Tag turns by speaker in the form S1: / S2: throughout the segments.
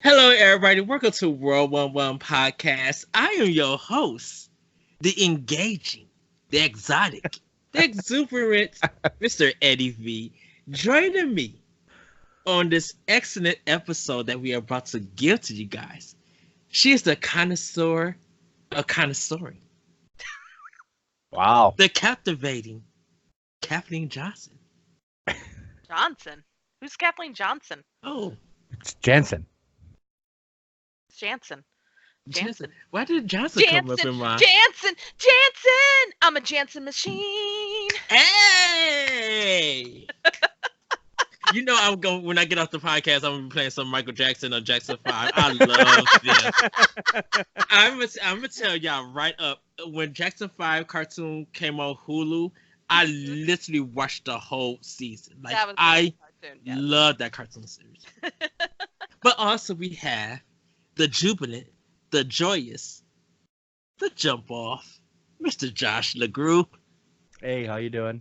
S1: Hello, everybody. Welcome to World 11 Podcast. I am your host, the engaging, the exotic, the exuberant Mr. Eddie V. Joining me on this excellent episode that we are about to give to you guys. She is the connoisseur of connoisseuring,
S2: Wow.
S1: the captivating Kathleen Johnson.
S3: Johnson? Who's Kathleen Johnson?
S1: Oh,
S2: It's Jensen.
S3: It's Jansen.
S1: Jansen. Why did Johnson come up in my...
S3: Jansen! I'm a Jansen machine.
S1: Hey! You know I'm going when I get off the podcast. I'm gonna be playing some Michael Jackson or Jackson 5. I love this. I'm gonna tell y'all right up when Jackson 5 cartoon came on Hulu. I literally watched the whole season. Like
S3: That was a
S1: I
S3: good cartoon, yes.
S1: love that cartoon series. But also we have the jubilant, the joyous, the jump off, Mr. Josh LeGroux.
S2: Hey, how you doing?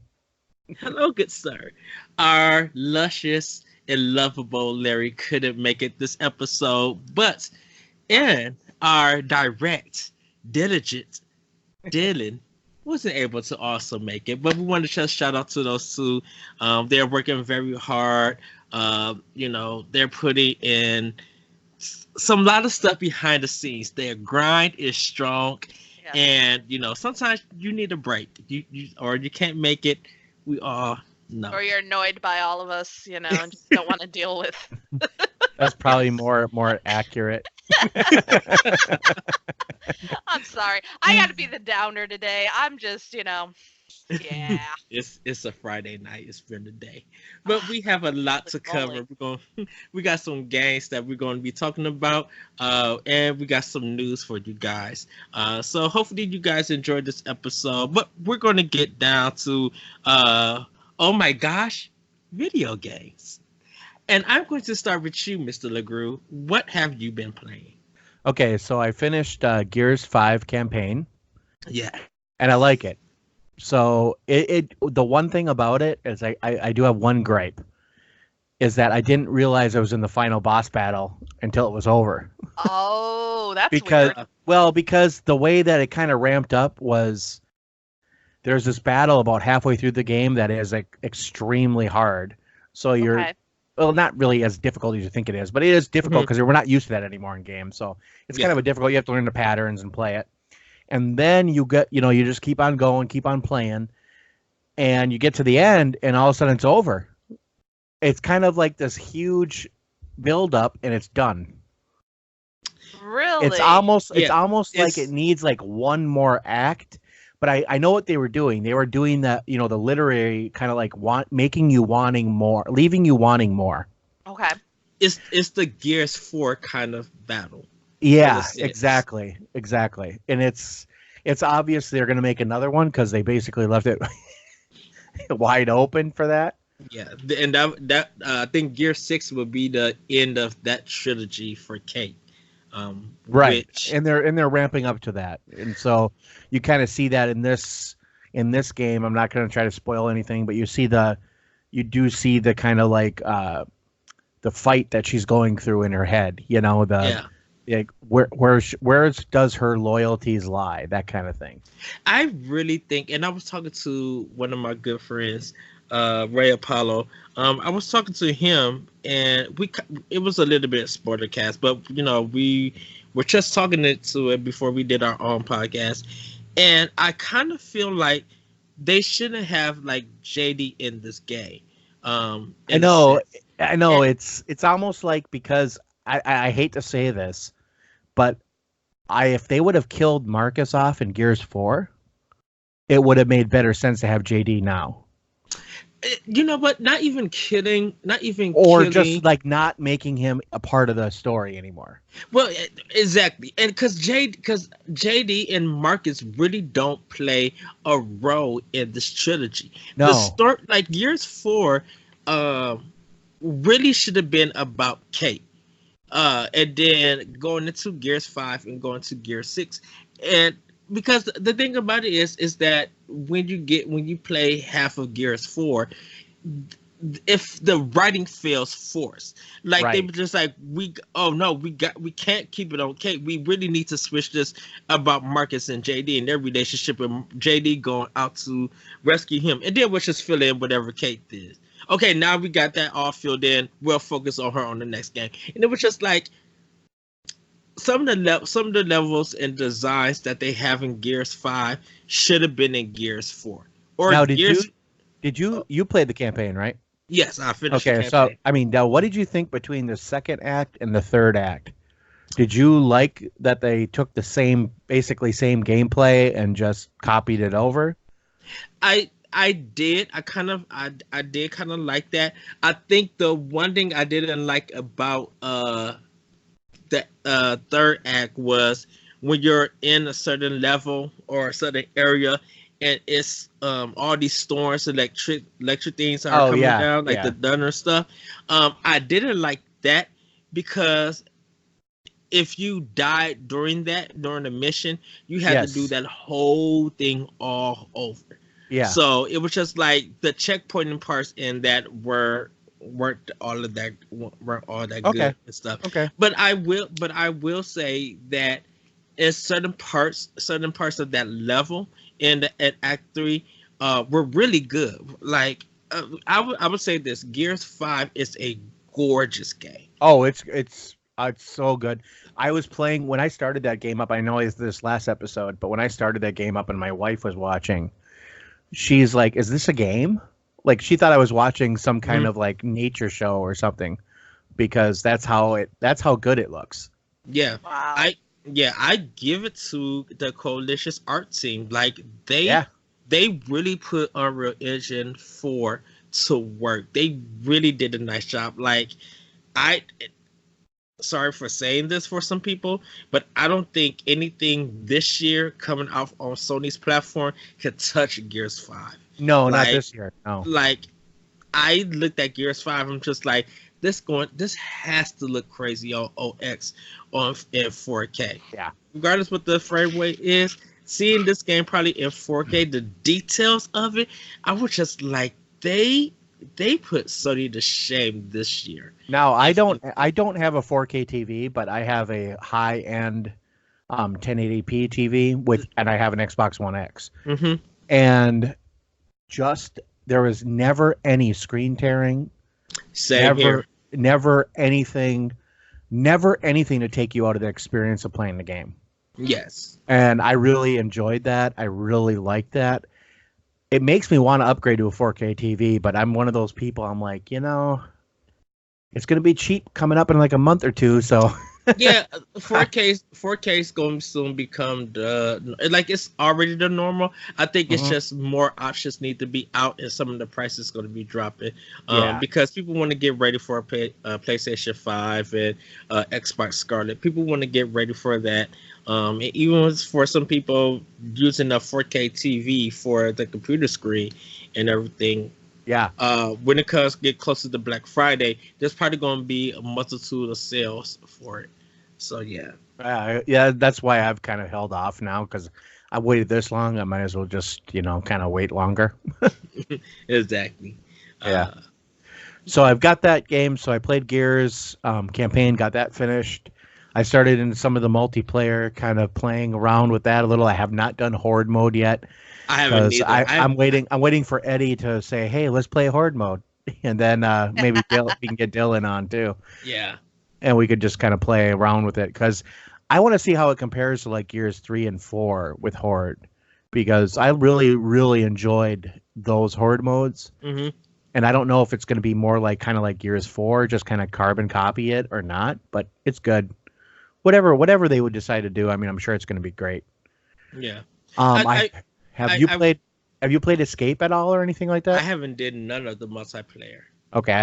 S1: Hello, good sir. Our luscious and lovable Larry couldn't make it this episode, but and our direct, diligent Dylan wasn't able to also make it. But we want to just shout out to those two. They're working very hard. They're putting in some lot of stuff behind the scenes. Their grind is strong,
S3: Yes.
S1: and sometimes you need a break. Or you can't make it. We all know.
S3: Or you're annoyed by all of us, and just don't want to deal with.
S2: That's probably more accurate.
S3: I'm sorry. I got to be the downer today. I'm just, yeah.
S1: It's a Friday night. It's been a day, but we have a lot to cover. We got some games that we're going to be talking about, and we got some news for you guys. So hopefully you guys enjoyed this episode. But we're going to get down to, oh my gosh, video games, and I'm going to start with you, Mr. LeGroux. What have you been playing?
S2: Okay, so I finished Gears 5 campaign,
S1: Yeah,
S2: and I like it. So the one thing about it is I do have one gripe, is that I didn't realize I was in the final boss battle until it was over.
S3: Oh, that's
S2: Because
S3: weird.
S2: because the way that it kind of ramped up was there's this battle about halfway through the game that is like extremely hard. So you're
S3: Okay.
S2: well, not really as difficult as you think it is, but it is difficult because we're not used to that anymore in games. So it's kind of a difficult. You have to learn the patterns and play it, and then you you just keep on going, keep on playing, and you get to the end, and all of a sudden it's over. It's kind of like this huge build up, and it's done.
S3: Really?
S2: It's almost like
S1: It's-
S2: it needs like one more act. But I know what they were doing. They were doing that, the literary kind of like making you wanting more, leaving you wanting more.
S3: Okay.
S1: it's the Gears 4 kind of battle.
S2: Yeah,
S1: sense.
S2: exactly. And it's obvious they're going to make another one because they basically left it wide open for that.
S1: Yeah, and that I think Gear 6 will be the end of that trilogy for Kate.
S2: Right.
S1: Which,
S2: And they're ramping up to that. And so you kind of see that in this game. I'm not going to try to spoil anything, but you do see the kind of like the fight that she's going through in her head, like where does her loyalties lie, that kind of thing.
S1: I really think, and I was talking to one of my good friends, Ray Apollo. I was talking to him, and it was a little bit spoiler cast, but we were just talking to it before we did our own podcast, and I kind of feel like they shouldn't have like JD in this game.
S2: I
S1: in a
S2: know
S1: sense.
S2: it's almost like, because I hate to say this, but if they would have killed Marcus off in Gears 4, it would have made better sense to have JD now.
S1: You know what? Not even killing.
S2: Or just like not making him a part of the story anymore.
S1: Well, exactly, and because JD and Marcus really don't play a role in this trilogy.
S2: No.
S1: The story, like Gears 4, really should have been about Kate, and then going into Gears 5 and going to Gears 6, and because the thing about it is that when you play half of Gears 4, if the writing feels forced, like they
S2: Right.
S1: were just like, we can't keep it okay. We really need to switch this about Marcus and JD and their relationship, and JD going out to rescue him, and then we'll just fill in whatever Kate did. Okay, now we got that all filled in. We'll focus on her on the next game, and it was just like some of the levels and designs that they have in Gears 5 should have been in Gears 4 or
S2: Now,
S1: Gears.
S2: you played the campaign, right?
S1: Yes, I finished. The
S2: Okay, so
S1: campaign.
S2: I mean, now what did you think between the second act and the third act? Did you like that they took the basically same gameplay and just copied it over?
S1: I did. I did kind of like that. I think the one thing I didn't like about the third act was when you're in a certain level or a certain area, and it's all these storms, electric things are coming down, like the thunder stuff. I didn't like that because if you died during the mission, you had to do that whole thing all over.
S2: Yeah.
S1: So it was just like the checkpointing parts in that weren't all that
S2: Okay.
S1: good and stuff.
S2: Okay.
S1: But I will say that in certain parts of that level at Act 3 were really good. Like I would say this: Gears 5 is a gorgeous game.
S2: Oh, it's so good. I was playing when I started that game up. I know it's this last episode, but when I started that game up and my wife was watching, she's like, "Is this a game?" Like she thought I was watching some kind of like nature show or something, because that's how good it looks.
S1: Yeah.
S3: Wow.
S1: I give it to the Coalition's art team. Like they really put Unreal Engine 4 to work. They really did a nice job. Like sorry for saying this for some people, but I don't think anything this year coming out on Sony's platform could touch Gears 5.
S2: No, not this year. No.
S1: Like I looked at Gears 5, I'm just like, this has to look crazy on OX in 4K.
S2: Yeah.
S1: Regardless what the frame rate is, seeing this game probably in 4K, the details of it, I was just like, they put Sony to shame this year.
S2: Now I don't have a 4K TV, but I have a high end 1080p TV and I have an Xbox One X.
S1: Mm-hmm.
S2: And there was never any screen tearing.
S1: Same here.
S2: Never anything to take you out of the experience of playing the game.
S1: Yes.
S2: And I really enjoyed that. I really liked that. It makes me want to upgrade to a 4K TV, but I'm one of those people, I'm like, it's going to be cheap coming up in like a month or two, so...
S1: Yeah, 4K is going to soon become it's already the normal. I think it's just more options need to be out, and some of the prices going to be dropping. Because people want to get ready for a PlayStation 5 and Xbox Scarlet. People want to get ready for that. And even for some people using a 4K TV for the computer screen and everything.
S2: Yeah.
S1: When it get closer to Black Friday, there's probably going to be a multitude of sales for it. So yeah.
S2: Yeah, that's why I've kind of held off now, because I waited this long. I might as well just, kind of wait longer.
S1: Exactly.
S2: Yeah. So I've got that game. So I played Gears campaign, got that finished. I started in some of the multiplayer, kind of playing around with that a little. I have not done Horde mode yet.
S1: I haven't either.
S2: I'm waiting for Eddie to say, "Hey, let's play Horde mode," and then maybe we can get Dylan on too.
S1: Yeah.
S2: And we could just kind of play around with it, because I want to see how it compares to like Gears 3 and 4 with Horde, because I really, really enjoyed those Horde modes.
S1: Mm-hmm.
S2: And I don't know if it's going to be more like kind of like Gears 4, just kind of carbon copy it or not, but it's good. Whatever they would decide to do, I mean, I'm sure it's going to be great.
S1: Yeah.
S2: Have you played Escape at all or anything like that?
S1: I haven't did none of the multiplayer.
S2: Okay, I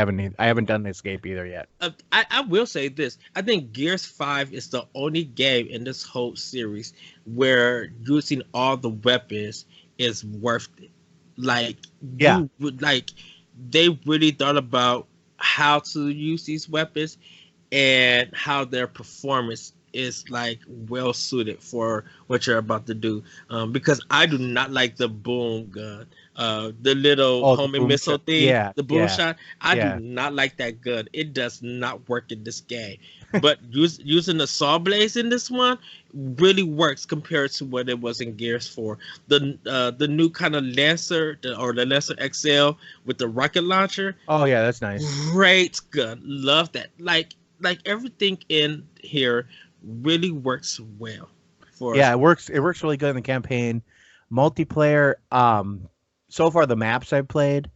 S2: haven't done Escape either yet.
S1: I will say this. I think Gears 5 is the only game in this whole series where using all the weapons is worth it. Like, they really thought about how to use these weapons and how their performance is like well suited for what you're about to do. Because I do not like the boom gun. The little
S2: Oh, the
S1: homing
S2: boom
S1: missile
S2: shot.
S1: thing,
S2: Yeah,
S1: the boom
S2: yeah,
S1: shot. I do
S2: yeah.
S1: not like that gun. It does not work in this game. But using the saw blades in this one really works compared to what it was in Gears 4. The new kind of Lancer or the Lancer XL with the rocket launcher,
S2: Oh yeah, that's nice.
S1: great gun. Love that. Like everything in here really works well for
S2: Yeah, it works. It works really good in the campaign. Multiplayer. So far the maps I've played,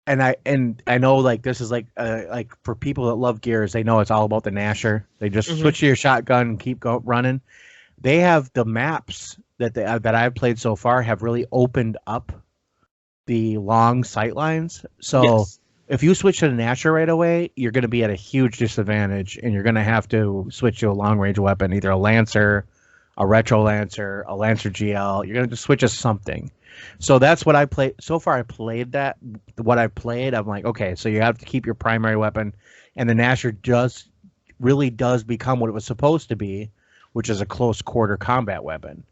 S2: and I know like this is like for people that love Gears, they know it's all about the Nasher. They just
S1: Mhm.
S2: switch to your shotgun and keep running. They have the maps that I've played so far have really opened up the long sight lines. So
S1: Yes.
S2: if you switch to the Nasher right away, you're going to be at a huge disadvantage, and you're going to have to switch to a long range weapon, either a Lancer, a Retro Lancer, a Lancer GL. You're going to switch to something. So that's what I played. So far, I played that. What I played, I'm like, okay, so you have to keep your primary weapon, and the Nasher really does become what it was supposed to be, which is a close quarter combat weapon.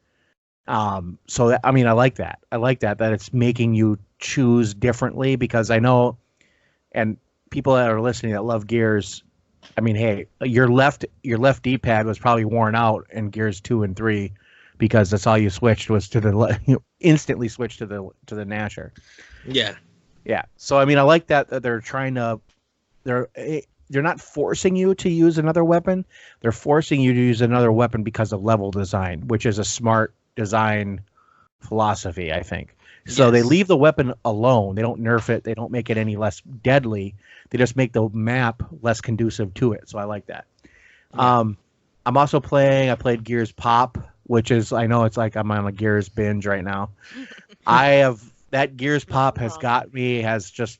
S2: So that, I mean, I like that. I like that it's making you choose differently, because I know, and people that are listening that love Gears, I mean, hey, your left D-pad was probably worn out in Gears 2 and 3, because that's all you switched was to you instantly switched to the Nasher.
S1: Yeah.
S2: Yeah. So I mean, I like that they're trying to they're not forcing you to use another weapon. They're forcing you to use another weapon because of level design, which is a smart design philosophy, I think. So they
S1: Yes.
S2: leave the weapon alone. They don't nerf it. They don't make it any less deadly. They just make the map less conducive to it. So I like that.
S1: Yeah.
S2: I'm also playing. I played Gears Pop, which is, I know it's like I'm on a Gears binge right now. I have that Gears Pop has got me, has just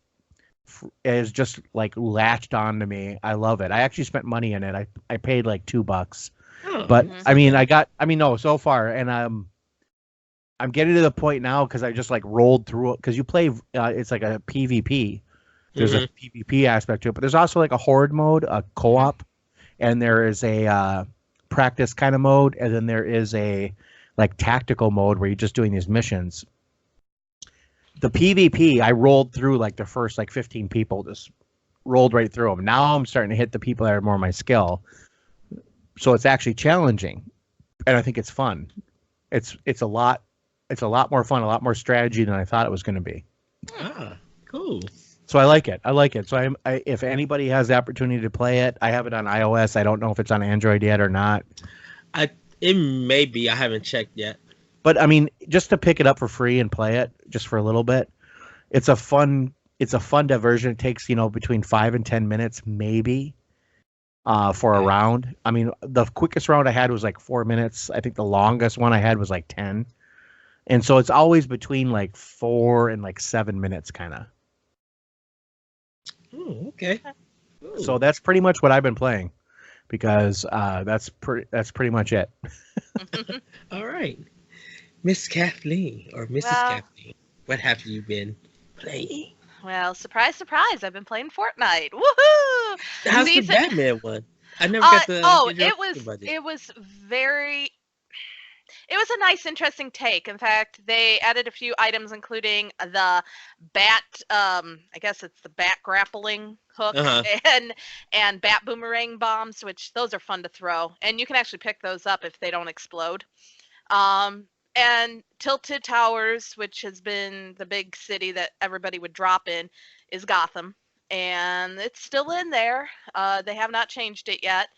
S2: like latched on to me. I love it. I actually spent money in it. I paid like $2,
S1: Oh,
S2: but
S3: Mhm.
S2: I mean, no, so far, and I'm getting to the point now because I just like rolled through it, because you play. It's like a PvP. There's a PvP aspect to it, but there's also like a horde mode, a co-op, and there is a practice kind of mode, and then there is a like tactical mode where you're just doing these missions. The PvP, I rolled through like the first like 15 people, just rolled right through them. Now I'm starting to hit the people that are more my skill, so it's actually challenging, and I think it's fun. It's a lot. It's a lot more fun, a lot more strategy than I thought it was going to be.
S1: Ah, cool.
S2: So I like it. I like it. So if anybody has the opportunity to play it, I have it on iOS. I don't know if it's on Android yet or not.
S1: It may be. I haven't checked yet.
S2: But I mean, just to pick it up for free and play it just for a little bit, it's a fun diversion. It takes, between 5 and 10 minutes maybe for a
S1: Okay.
S2: round. I mean, the quickest round I had was like 4 minutes. I think the longest one I had was like 10. And so it's always between like 4 and like 7 minutes kind of.
S1: Oh, okay. Cool.
S2: So that's pretty much what I've been playing, because that's pretty much it.
S1: All right, Miss Kathleen or Mrs.
S3: Well,
S1: Kathleen, what have you been playing?
S3: well, surprise, surprise! I've been playing Fortnite. Woohoo!
S1: How's the
S3: Season.
S1: Batman one? I never got to
S3: Oh,
S1: get your
S3: it was
S1: opinion about it.
S3: it was very. It was a nice, interesting take. In fact, they added a few items, including the bat. I guess it's the bat grappling hook
S1: Uh-huh.
S3: and bat boomerang bombs, which those are fun to throw, and you can actually pick those up if they don't explode. And Tilted Towers, which has been the big city that everybody would drop in, is Gotham, and it's still in there. They have not changed it yet.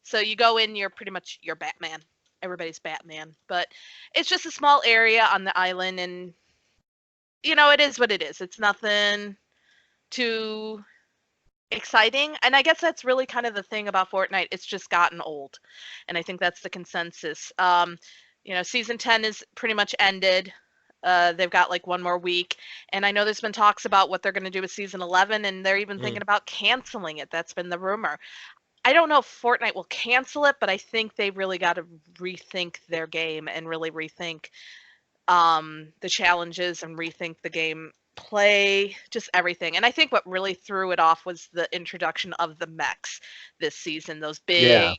S3: So you go in, you're pretty much you're Batman. Everybody's Batman, but it's just a small area on the island, and it is what it is. It's nothing too exciting, and I guess that's really kind of the thing about Fortnite. It's just gotten old, and I think that's the consensus. Season 10 is pretty much ended. They've got like one more week, and I know there's been talks about what they're going to do with season 11, and they're even thinking about canceling it. That's been the rumor. I don't know if Fortnite will cancel it, but I think they really got to rethink their game and really rethink the challenges and rethink the game play, just everything. And I think what really threw it off was the introduction of the mechs this season. Those big,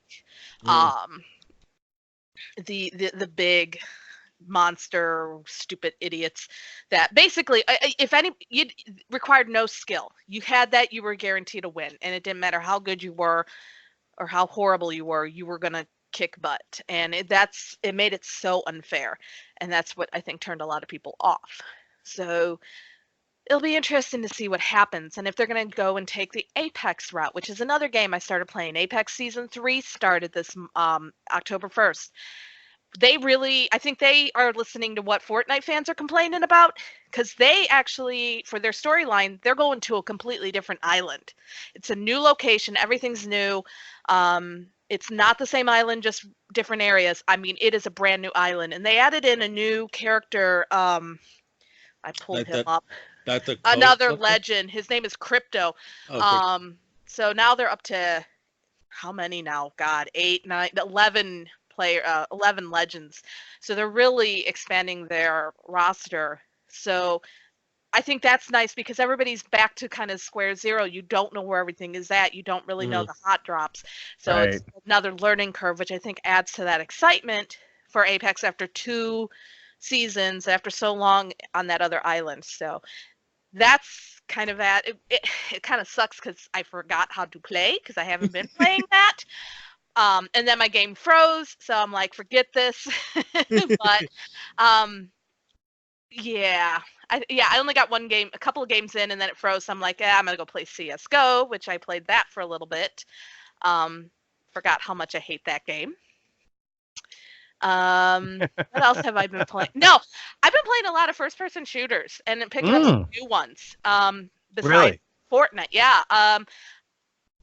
S3: the big monster stupid idiots that basically, if any, you required no skill. You had that, you were guaranteed a win, and it didn't matter how good you were or how horrible you were gonna kick butt. And it made it so unfair, and that's what I think turned a lot of people off. So it'll be interesting to see what happens, and if they're going to go and take the Apex route, which is another game I started playing. Apex Season 3 started this October 1st. I think they are listening to what Fortnite fans are complaining about, because they actually, for their storyline, they're going to a completely different island. It's a new location. Everything's new. It's not the same island, just different areas. I mean, it is a brand new island, and they added in a new character. I pulled him up. Another legend. His name is Crypto. Okay. So now they're up to how many now? God, 8, 9, 11 11 legends. So they're really expanding their roster. So I think that's nice because everybody's back to kind of square zero. You don't know where everything is at. You don't really know the hot drops. So it's another learning curve, which I think adds to that excitement for Apex after 2 seasons, after so long on that other island. So that's kind of it kind of sucks because I forgot how to play because I haven't been playing that. And then my game froze, so I'm like, forget this. But yeah, I only got a couple of games in, and then it froze. So I'm like, I'm gonna go play CS:GO, which I played that for a little bit. Forgot how much I hate that game. What else have I been playing? No, I've been playing a lot of first-person shooters and picking up some new ones. Besides Fortnite, yeah.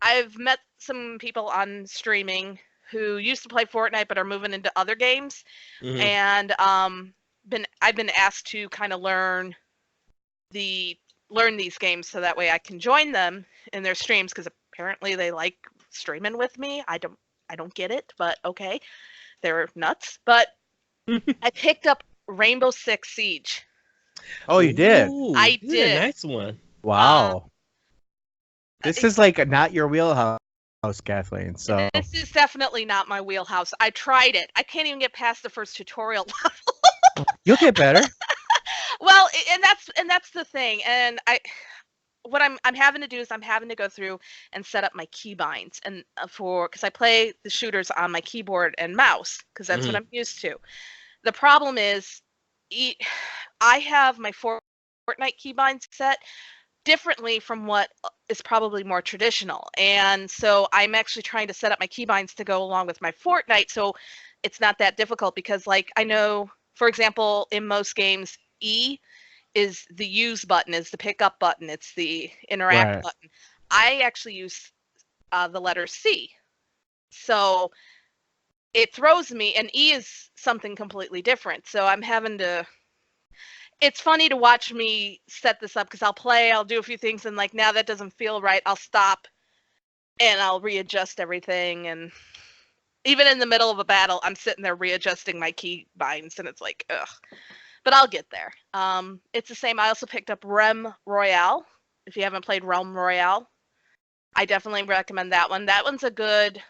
S3: I've met some people on streaming who used to play Fortnite but are moving into other games, and I've been asked to kind of learn these games so that way I can join them in their streams because apparently they like streaming with me. I don't get it, but okay, they're nuts. But I picked up Rainbow Six Siege.
S2: Oh, you did?
S1: Ooh,
S3: I did.
S1: A nice one.
S2: Wow. This is like not your wheelhouse, Kathleen. So
S3: this is definitely not my wheelhouse. I tried it. I can't even get past the first tutorial level.
S2: You'll get better.
S3: Well, and that's the thing. And what I'm having to do is I'm having to go through and set up my keybinds and because I play the shooters on my keyboard and mouse because that's what I'm used to. The problem is I have my Fortnite keybinds set differently from what is probably more traditional. And so I'm actually trying to set up my keybinds to go along with my Fortnite so it's not that difficult because like I know, for example, in most games, E is the use button, is the pick up button, it's the interact button. I actually use the letter C. So it throws me, and E is something completely different. So I'm having to it's funny to watch me set this up because I'll do a few things and like now that doesn't feel right. I'll stop and I'll readjust everything. And even in the middle of a battle, I'm sitting there readjusting my key binds and it's like, ugh. But I'll get there. It's the same. I also picked up Realm Royale. If you haven't played Realm Royale, I definitely recommend that one. That one's a good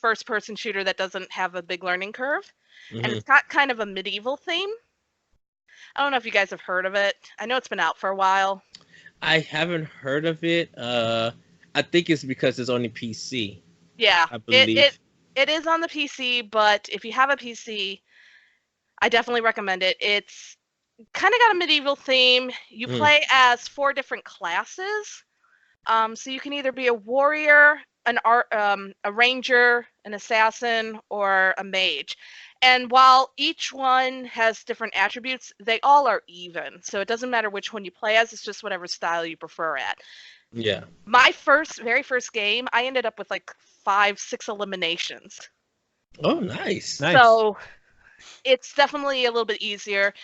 S3: first-person shooter that doesn't have a big learning curve. And it's got kind of a medieval theme. I don't know if you guys have heard of it. I know it's been out for a while.
S1: I haven't heard of it. I think it's because it's on the PC.
S3: Yeah,
S1: I believe.
S3: It is on the PC, but if you have a PC, I definitely recommend it. It's kind of got a medieval theme. You play as 4 different classes. So you can either be a warrior, a ranger, an assassin, or a mage. And while each one has different attributes, they all are even. So it doesn't matter which one you play as, it's just whatever style you prefer at.
S1: Yeah.
S3: My very first game, I ended up with like 5, 6 eliminations.
S1: Oh, nice.
S3: So it's definitely a little bit easier.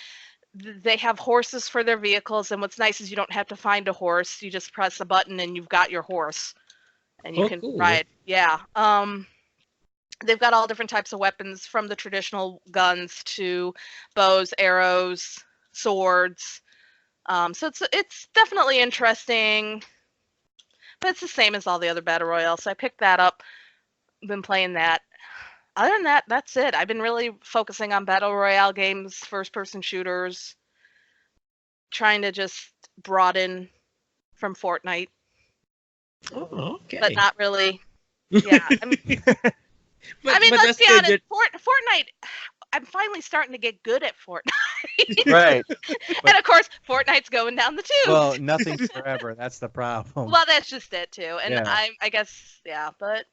S3: They have horses for their vehicles, and what's nice is you don't have to find a horse. You just press a button and you've got your horse. And you can ride. Yeah. They've got all different types of weapons, from the traditional guns to bows, arrows, swords, So it's definitely interesting, but it's the same as all the other battle royales. So I picked that up. Been playing that. Other than that, that's it. I've been really focusing on battle royale games, first-person shooters, trying to just broaden from Fortnite,
S1: Oh, okay.
S3: but not really. Yeah,
S1: But
S3: let's
S1: that's
S3: be
S1: still
S3: honest.
S1: good.
S3: Fortnite. I'm finally starting to get good at Fortnite.
S2: Right.
S3: And of course, Fortnite's going down the tubes.
S2: Well, nothing's forever. That's the problem.
S3: Well, that's just it too. And
S2: Yeah.
S3: I guess, yeah, but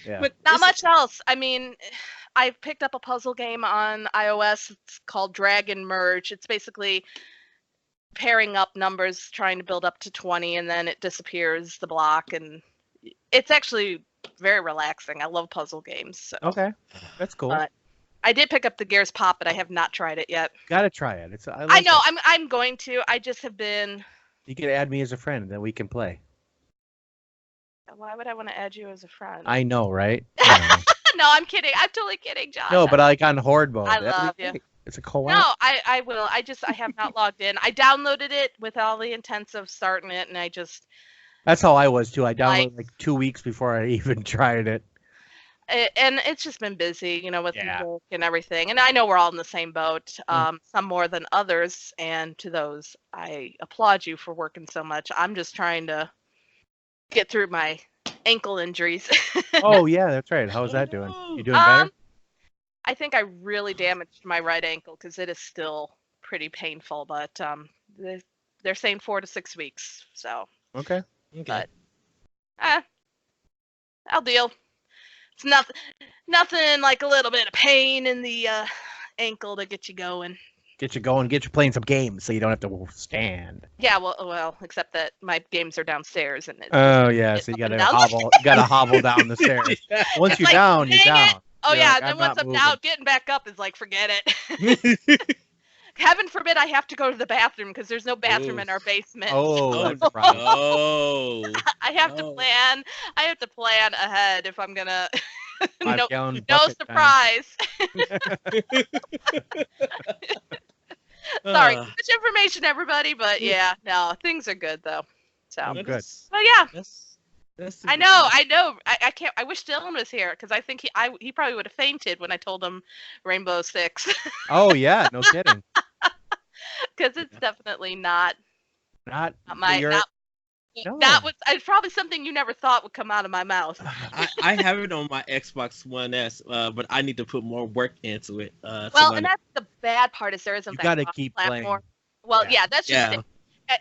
S2: Yeah.
S1: But
S3: not
S1: it's-
S3: much else. I mean, I picked up a puzzle game on iOS. It's called Dragon Merge. It's basically pairing up numbers, trying to build up to 20, and then it disappears the block. And it's actually very relaxing. I love puzzle games. So.
S2: Okay. That's cool.
S3: But I did pick up the Gears Pop, but I have not tried it yet.
S2: Gotta try it. I
S3: I know.
S2: it.
S3: I'm going to. I just have been.
S2: You can add me as a friend, and then we can play.
S3: Why would I want to add you as a friend?
S2: I know, right? Yeah.
S3: No, I'm kidding. I'm totally kidding, Josh.
S2: No, but like on Horde mode.
S3: I
S2: that'd be
S3: love you.
S2: great. It's a co-op.
S3: No, I will. I have not logged in. I downloaded it with all the intents of starting it, and I just
S2: That's how I was too. I downloaded like 2 weeks before I even tried it.
S3: and it's just been busy, with
S2: Yeah.
S3: work and everything. And I know we're all in the same boat, some more than others. And to those, I applaud you for working so much. I'm just trying to get through my ankle injuries.
S2: Oh yeah, that's right. How's that doing? You doing better?
S3: I think I really damaged my right ankle because it is still pretty painful. But they're saying 4 to 6 weeks. So
S2: Okay.
S1: Okay.
S3: I'll deal. It's nothing like a little bit of pain in the ankle to get you going.
S2: Get you going. Get you playing some games so you don't have to stand.
S3: Yeah, well, except that my games are downstairs and it's
S2: Oh yeah, so you
S3: up and
S2: gotta
S3: down.
S2: hobble. You gotta hobble down the stairs. Once
S3: It's
S2: you're
S3: like,
S2: down, you're
S3: dang it.
S2: down.
S3: Oh
S2: You're
S3: yeah,
S2: like,
S3: and then
S2: I'm
S3: once
S2: not
S3: I'm
S2: moving.
S3: out, getting back up is like forget it. Heaven forbid I have to go to the bathroom because there's no bathroom in our basement.
S2: Oh, that's a problem.
S1: Oh.
S3: I have to
S1: Oh.
S3: plan. I have to plan ahead if I'm gonna. no,
S2: 5-gallon
S3: no
S2: bucket time.
S3: surprise. Sorry,
S1: Ah,
S3: much information, everybody. But yeah, no, things are good though. So,
S2: I'm
S1: but
S2: good.
S1: that's-
S3: but yeah,
S1: That's
S3: I know. I can't. I wish Dylan was here because I think he probably would have fainted when I told him Rainbow Six
S2: Oh yeah, no kidding.
S3: because it's definitely not
S2: Not
S3: my
S2: you're-
S3: not.
S2: No.
S3: That was it's probably something you never thought would come out of my mouth.
S1: I have it on my Xbox One S, but I need to put more work into it. To
S3: Well,
S1: learn
S3: and
S1: it.
S3: that's the bad part is there isn't
S2: You
S3: that
S2: gotta
S3: cross
S2: keep
S3: platform.
S2: playing.
S3: Well,
S2: Yeah.
S3: yeah, that's just
S1: Yeah.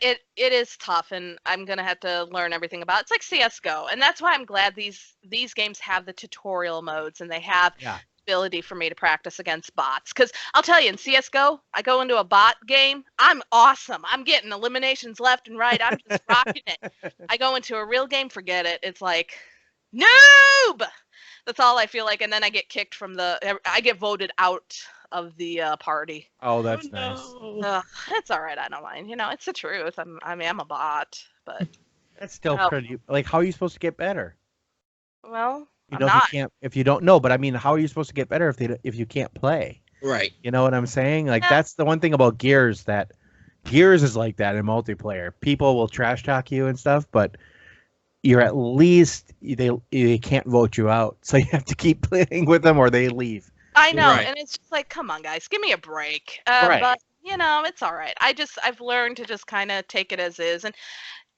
S3: it is tough, and I'm gonna have to learn everything about it. It's like CS:GO, and that's why I'm glad these games have the tutorial modes and they have
S2: Yeah.
S3: ability for me to practice against bots. Because I'll tell you, in CS:GO, I go into a bot game, I'm awesome. I'm getting eliminations left and right. I'm just rocking it. I go into a real game, forget it. It's like noob. That's all I feel like, and then I get kicked from I get voted out of the party.
S2: Oh, that's
S1: Oh,
S2: nice.
S1: no.
S3: Ugh, it's all right. I don't mind. It's the truth. I'm a bot, but
S2: That's still
S3: Oh.
S2: pretty. Like, how are you supposed to get better?
S3: well,
S2: You
S3: I'm
S2: know,
S3: not.
S2: if you don't know, but I mean, how are you supposed to get better if you can't play?
S1: Right.
S2: You know what I'm saying? Like
S3: Yeah.
S2: that's the one thing about Gears that Gears is like that in multiplayer. People will trash talk you and stuff, but you're at least they can't vote you out, so you have to keep playing with them or they leave.
S3: I know,
S1: Right.
S3: and it's just like, come on, guys, give me a break.
S2: Right.
S3: But it's all right. I've learned to just kind of take it as is, and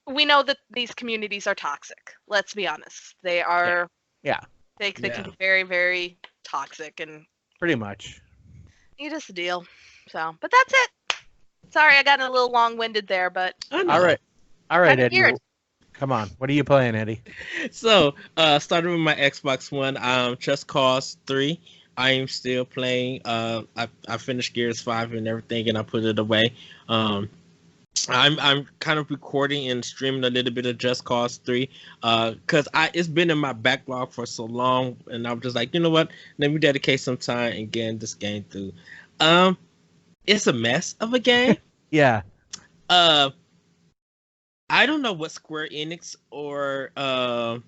S3: we know that these communities are toxic. Let's be honest. They are.
S2: Yeah.
S3: They can
S1: Yeah.
S3: be very, very toxic, and
S2: Pretty much.
S3: you just deal. So, but that's it. Sorry, I got a little long-winded there, but
S1: I know.
S2: All right,
S3: Kinda
S2: Eddie.
S3: weird.
S2: Come on. What are you playing, Eddie?
S1: So, starting with my Xbox One, Just Cause 3. I am still playing. I finished Gears 5 and everything, and I put it away. I'm kind of recording and streaming a little bit of Just Cause 3, cause it's been in my backlog for so long, and I'm just like, you know what? Let me dedicate some time and getting this game through. It's a mess of a game.
S2: Yeah.
S1: I don't know what Square Enix or the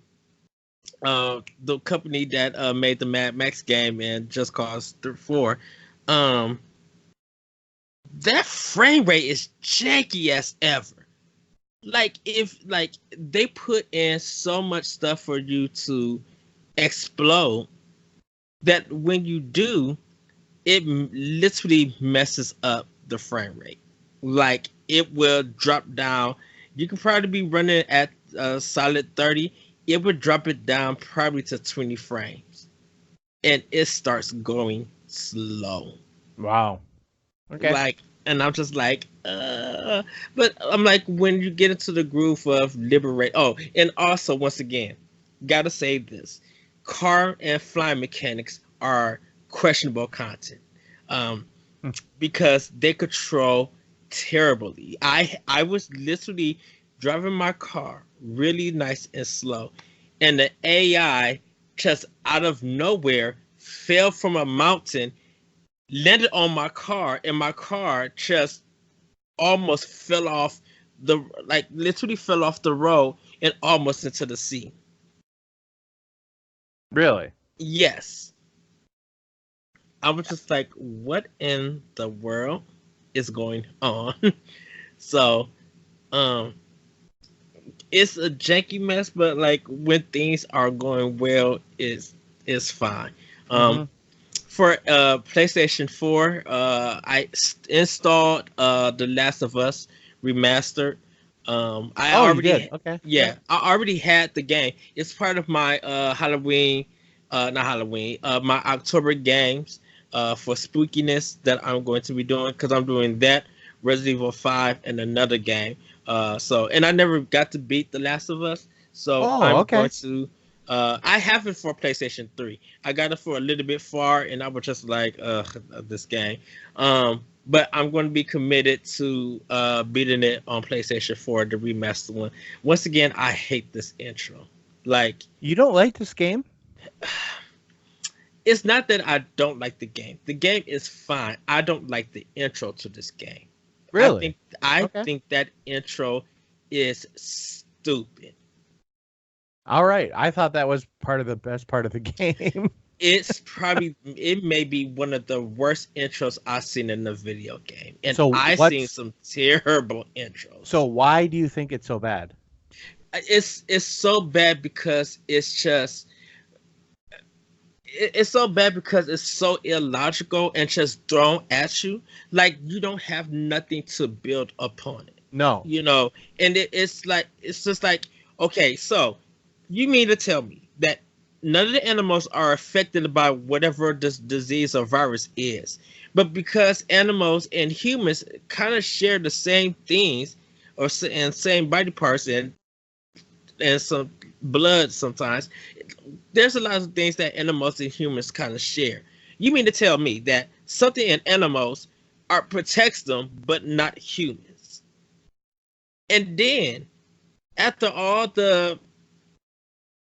S1: company that made the Mad Max game and Just Cause 4, that frame rate is janky as ever. Like if like they put in so much stuff for you to explode that when you do, it literally messes up the frame rate. Like it will drop down. You can probably be running at a solid 30. It would drop it down probably to 20 frames, and it starts going slow.
S2: Wow. Okay.
S1: Like, and I'm just like, but I'm like, when you get into the groove of liberate. Oh, and also once again, gotta say this: car and flying mechanics are questionable content, because they control terribly. I was literally driving my car really nice and slow, and the AI just out of nowhere fell from a mountain, landed on my car, and my car just almost fell off the like literally fell off the road and almost into the sea.
S2: Really?
S1: Yes. I was just like, what in the world is going on? So, it's a janky mess, but like when things are going well, it's fine. For PlayStation 4, I installed The Last of Us Remastered. I already
S2: you did? Okay.
S1: Yeah, I already had the game. It's part of my Halloween, not Halloween, my October games for spookiness that I'm going to be doing, because I'm doing that, Resident Evil 5, and another game. And I never got to beat The Last of Us, so I'm going to. I have it for PlayStation 3. I got it for a little bit far, and I was just like, this game. But I'm going to be committed to beating it on PlayStation 4, the remastered one. Once again, I hate this intro. Like,
S2: you don't like this game?
S1: It's not that I don't like the game. The game is fine. I don't like the intro to this game.
S2: Really?
S1: I think that intro is stupid.
S2: All right. I thought that was part of the best part of the game.
S1: It may be one of the worst intros I've seen in a video game. And
S2: So
S1: I've seen some terrible intros.
S2: So why do you think it's so bad?
S1: It's so bad because it's just it's so bad because it's so illogical and just thrown at you. Like you don't have nothing to build upon it.
S2: No.
S1: You know, and it's just like, okay, so you mean to tell me that none of the animals are affected by whatever this disease or virus is, but because animals and humans kind of share the same things and same body parts and some blood sometimes, there's a lot of things that animals and humans kind of share. You mean to tell me that something in animals protects them but not humans? And then after all the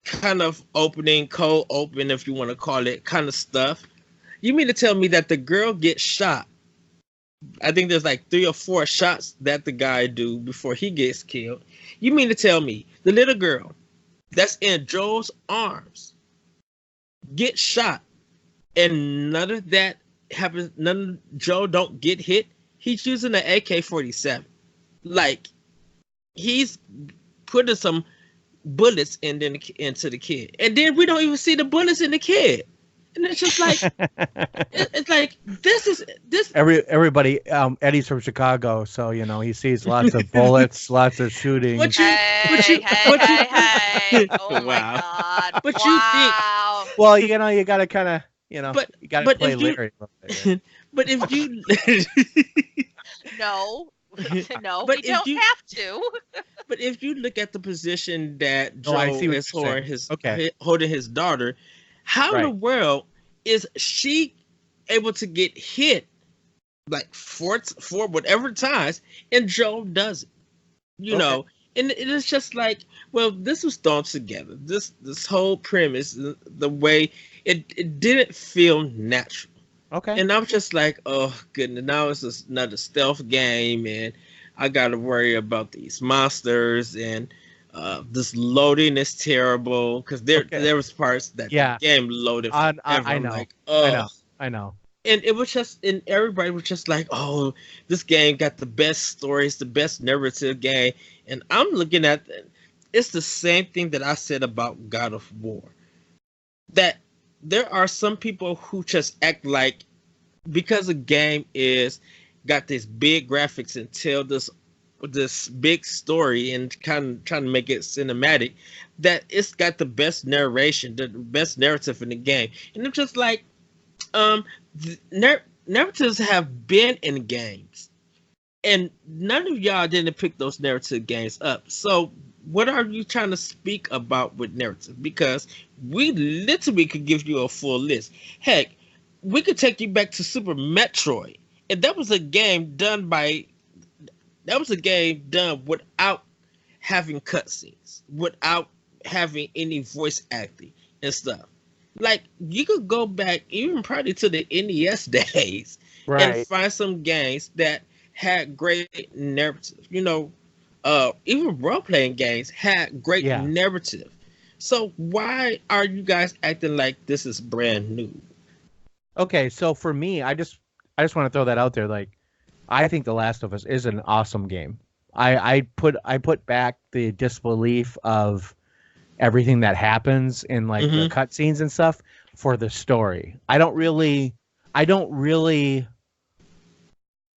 S1: kind of cold open, if you want to call it, kind of stuff, you mean to tell me that the girl gets shot? I think there's like 3 or 4 shots that the guy do before he gets killed. You mean to tell me the little girl that's in Joel's arms gets shot and none of that happens? Joel don't get hit. He's using an AK-47. Like, he's putting some bullets into the kid, and then we don't even see the bullets in the kid, and it's just like it's like this.
S2: Everybody. Eddie's from Chicago, so you know he sees lots of bullets, lots of shooting.
S3: Hey! Oh my God!
S1: But
S3: wow.
S1: You think?
S2: Well, you know, you gotta kind of, you know, you gotta play Larry a little bit.
S1: But if you
S3: no,
S1: but
S3: we don't have to.
S1: But if you look at the position that Joel is holding his daughter, how in the world is she able to get hit like four whatever times, and Joel doesn't? You know, and it is just like, well, this was thrown together. This whole premise, the way it didn't feel natural.
S2: Okay.
S1: And I'm just like, oh goodness, now it's just another stealth game, and I gotta worry about these monsters, and this loading is terrible because there was parts that the game loaded.
S2: I know.
S1: Like,
S2: I know.
S1: and it was just, and everybody was just like, "Oh, this game got the best stories, the best narrative game." And I'm looking at it's the same thing that I said about God of War. That there are some people who just act like because a game is got this big graphics and tell this big story and kind of trying to make it cinematic, that it's got the best narration, the best narrative in the game. And I'm just like, um, narratives have been in games, and none of y'all didn't pick those narrative games up. So what are you trying to speak about with narrative? Because we literally could give you a full list. Heck, we could take you back to Super Metroid, and that was a game done without having cutscenes, without having any voice acting and stuff. Like you could go back even probably to the NES days and
S2: Right.
S1: find some games that had great narrative. Even role playing games had great
S2: Yeah.
S1: narrative. So why are you guys acting like this is brand new?
S2: Okay, so for me, I just want to throw that out there. Like, I think The Last of Us is an awesome game. I put back the disbelief of everything that happens in like the
S1: Hmm.
S2: cutscenes and stuff for the story. I don't really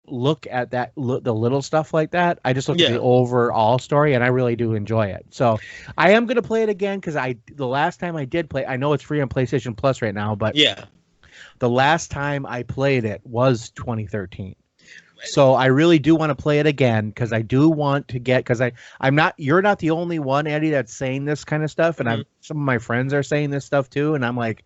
S2: look at the little stuff like that. I just look at the
S1: Yeah,
S2: overall story, and I really do enjoy it. So I am gonna play it again because the last time I did play, I know it's free on PlayStation Plus right now, but
S1: yeah.
S2: the last time I played it was 2013. So I really do want to play it again because I do want to get because I'm not you're not the only one, Eddie, that's saying this kind of stuff, and
S1: Mhm.
S2: I'm some of my friends are saying this stuff too, and I'm like,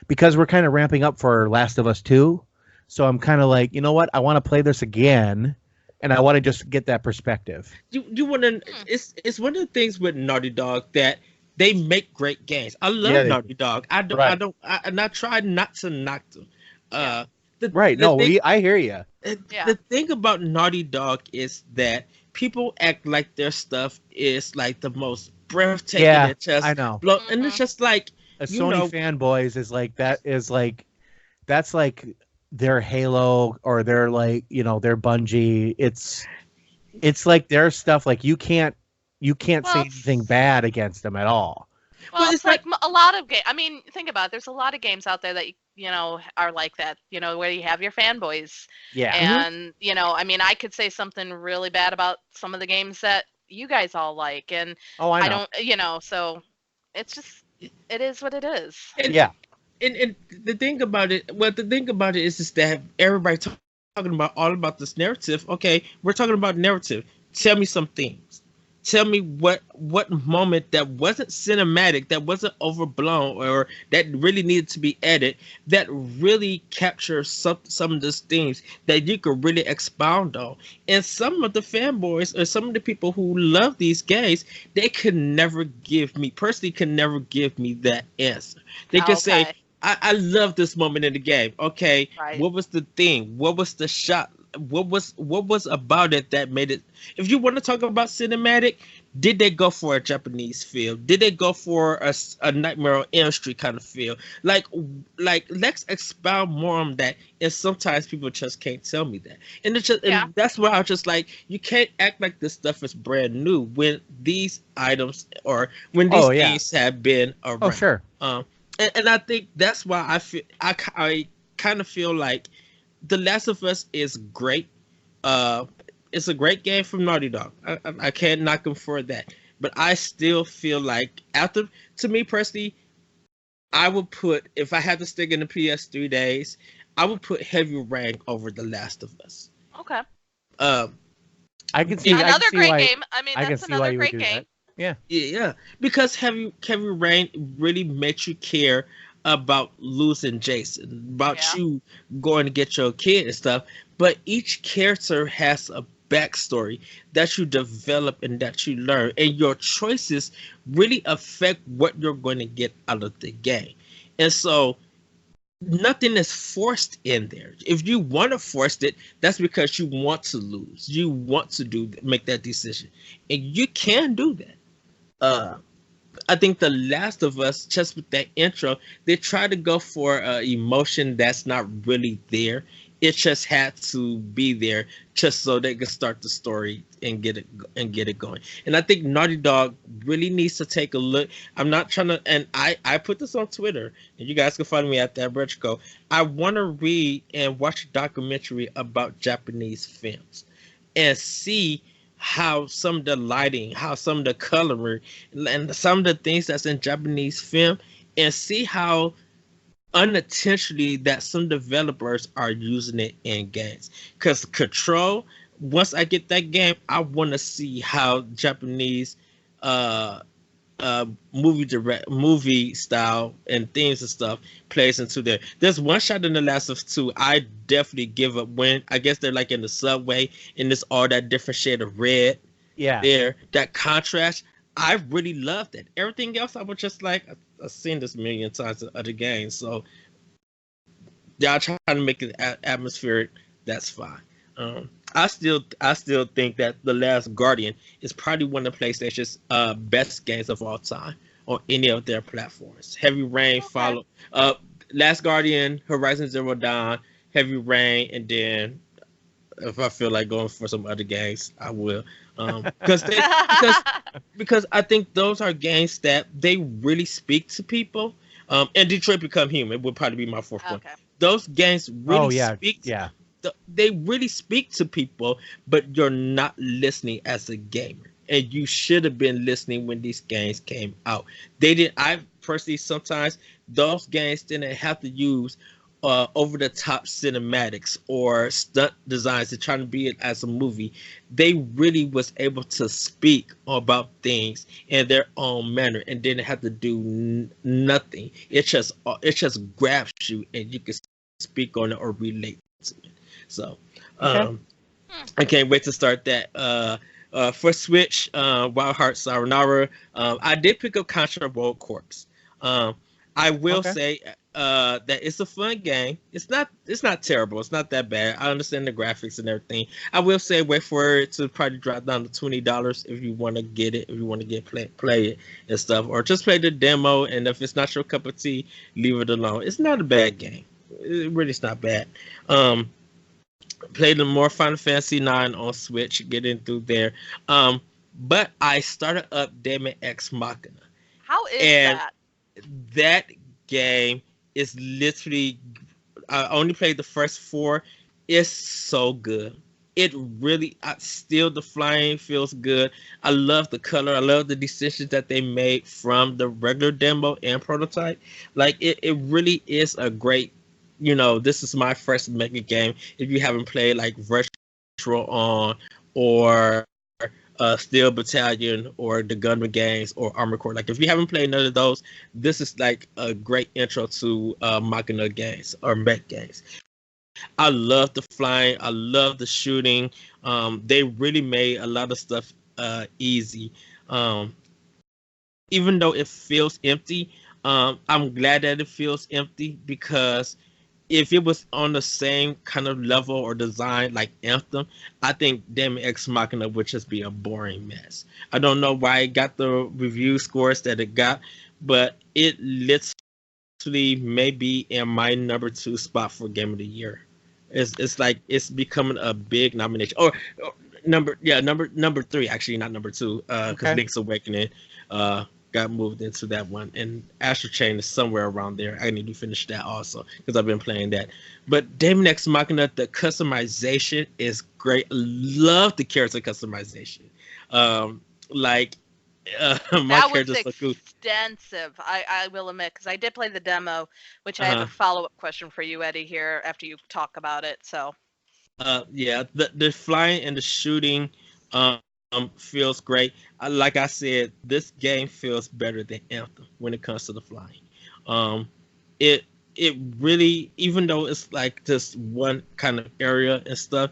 S2: because we're kind of ramping up for Last of Us 2, so I'm kind of like, you know what, I want to play this again, and I want to just get that perspective.
S1: You want to?
S3: Hmm.
S1: It's one of the things with Naughty Dog that they make great games. I
S2: Yeah,
S1: love
S2: they
S1: Naughty Dog. I don't. I
S2: right,
S1: don't. And I try not to knock them.
S3: Yeah.
S1: Uh, the
S2: right.
S1: the
S2: No,
S1: thing
S2: I hear you.
S3: Yeah.
S1: the thing about Naughty Dog is that people act like their stuff is like the most breathtaking
S2: Yeah,
S1: and just
S2: I know.
S1: blow, and it's
S3: Hmm.
S1: just like
S2: A
S1: you
S2: Sony
S1: know,
S2: fanboys is like that's like their Halo or their like their Bungie. It's like their stuff. Like you can't say
S3: Well,
S2: anything bad against them at all.
S1: but
S3: it's
S1: it's like
S3: like a lot of game. I mean, think about it. There's a lot of games out there that are like that. Where you have your fanboys,
S2: Yeah.
S1: mhm.
S3: and I mean, I could say something really bad about some of the games that you guys all like, and
S2: Oh, I
S3: I
S2: know.
S3: don't. So it's just it is what it is.
S1: and,
S2: Yeah.
S1: and the thing about it is that everybody talking about all about this narrative. Okay, we're talking about narrative. Tell me some things. Tell me what moment that wasn't cinematic, that wasn't overblown, or that really needed to be added, that really captures some of those themes that you could really expound on. And some of the fanboys or some of the people who love these games, they could never give me personally, could never give me that answer. They could say,
S3: Okay,
S1: I love this moment in the game. Okay,
S3: right.
S1: what was the thing? What was the shot? What was about it that made it? If you want to talk about cinematic, did they go for a Japanese feel? Did they go for a Nightmare on Elm Street kind of feel? Like let's expound more on that. And sometimes people just can't tell me that, and it's just
S3: Yeah.
S1: and that's why I was just like, you can't act like this stuff is brand new when these items or when these
S2: Oh yeah.
S1: games have been
S2: Oh
S1: around.
S2: sure.
S1: And I think that's why I kind of feel like The Last of Us is great. Uh, it's a great game from Naughty Dog. I can't knock them for that. But I still feel like to me personally, I would put, if I had to stick in the PS3 days, I would put Heavy Rain over The Last of Us.
S3: Okay.
S1: Um,
S3: Another
S2: See
S3: great
S2: why
S3: game. I mean,
S2: I can
S3: that's
S2: see why
S3: another
S2: you would
S3: great
S2: do
S3: game.
S2: that. Yeah.
S1: yeah, because Heavy Rain really makes you care about losing Jason, about
S3: Yeah.
S1: you going to get your kid and stuff. But each character has a backstory that you develop and that you learn, and your choices really affect what you're going to get out of the game. And so nothing is forced in there. If you want to force it, that's because you want to lose. You want to make that decision, and you can do that. Uh, I think The Last of Us, just with that intro, they try to go for emotion that's not really there. It just had to be there just so they could start the story and get it going. And I think Naughty Dog really needs to take a look. I'm not trying to, and I put this on Twitter, and you guys can find me at that Retro. I want to read and watch a documentary about Japanese films and see how some of the lighting, how some of the coloring, and some of the things that's in Japanese film, and see how unintentionally that some developers are using it in games. Because Control, once I get that game, I want to see how Japanese movie style and themes and stuff plays into there. There's one shot in The Last of Us 2 I definitely give up when I guess they're like in the subway and it's all that different shade of red.
S2: Yeah.
S1: There, that contrast, I really loved it. Everything else I was just like, I've seen this a million times in other games. So y'all trying to make it atmospheric, that's fine. I still think that The Last Guardian is probably one of the PlayStation's best games of all time on any of their platforms. Heavy Rain followed Last Guardian, Horizon Zero Dawn, Heavy Rain, and then if I feel like going for some other games, I will. Because I think those are games that they really speak to people. And Detroit Become Human would probably be my fourth one. Those games really they really speak to people, but you're not listening as a gamer. And you should have been listening when these games came out. I personally, sometimes those games didn't have to use over the top cinematics or stunt designs to try to be it as a movie. They really was able to speak about things in their own manner and didn't have to do nothing. It just grabs you and you can speak on it or relate to it. So I can't wait to start that. For Switch, Wild Heart Sayonara, I did pick up Contra Road Corps. I will say that it's a fun game. It's not terrible. It's not that bad. I understand the graphics and everything. I will say wait for it to probably drop down to $20 if you want to get it, if you want to play it and stuff, or just play the demo. And if it's not your cup of tea, leave it alone. It's not a bad game. It really is not bad. Played more Final Fantasy 9 on Switch, getting through there. But I started up Daemon X Machina.
S3: How is that?
S1: That game is literally, I only played the first 4. It's so good. It really, still the flying feels good. I love the color. I love the decisions that they made from the regular demo and prototype. Like it really is a great, this is my first mega game. If you haven't played like Virtual On or Steel Battalion or the Gunman games or Armored Core, like if you haven't played none of those, this is like a great intro to Machina games or mech games. I love the flying. I love the shooting. They really made a lot of stuff easy. Even though it feels empty, I'm glad that it feels empty, because if it was on the same kind of level or design like Anthem, I think Daemon X Machina would just be a boring mess. I don't know why it got the review scores that it got, but it literally may be in my number 2 spot for Game of the Year. It's like it's becoming a big nomination. Or number 3, actually, not number 2, because Link's Awakening got moved into that one, and Astral Chain is somewhere around there. I need to finish that also because I've been playing that. But Daemon X Machina, the customization is great. Love the character customization. My character's so cool.
S3: Extensive. I will admit, because I did play the demo, which I have a follow-up question for you, Eddie, here after you talk about it. So
S1: the flying and the shooting feels great. Like I said, this game feels better than Anthem when it comes to the flying. It really, even though it's like just one kind of area and stuff,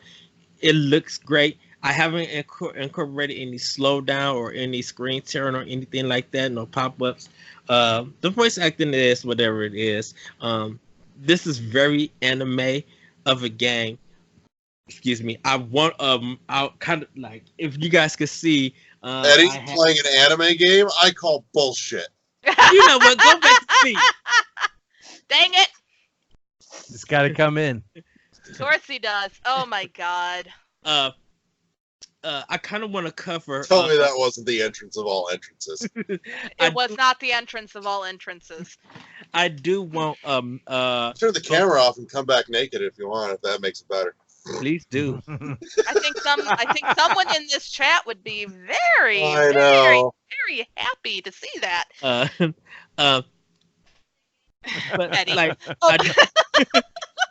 S1: it looks great. I haven't incorporated any slowdown or any screen tearing or anything like that. No pop-ups. The voice acting is whatever it is. This is very anime of a game. Excuse me. I kind of like, if you guys could see,
S4: Eddie playing an anime game? I call bullshit.
S1: You know what? Go back to sleep.
S3: Dang it!
S2: It's got to come in.
S3: Of course he does. Oh my god.
S1: I kind of want to cover.
S4: Tell me that wasn't the entrance of all entrances.
S3: It was not the entrance of all entrances.
S1: I do want
S4: Turn the camera off and come back naked if you want. If that makes it better.
S1: Please do.
S3: I think someone in this chat would be very,
S4: I
S3: very,
S4: know.
S3: very happy to see that.
S1: But
S3: Eddie.
S1: like,
S3: Oh.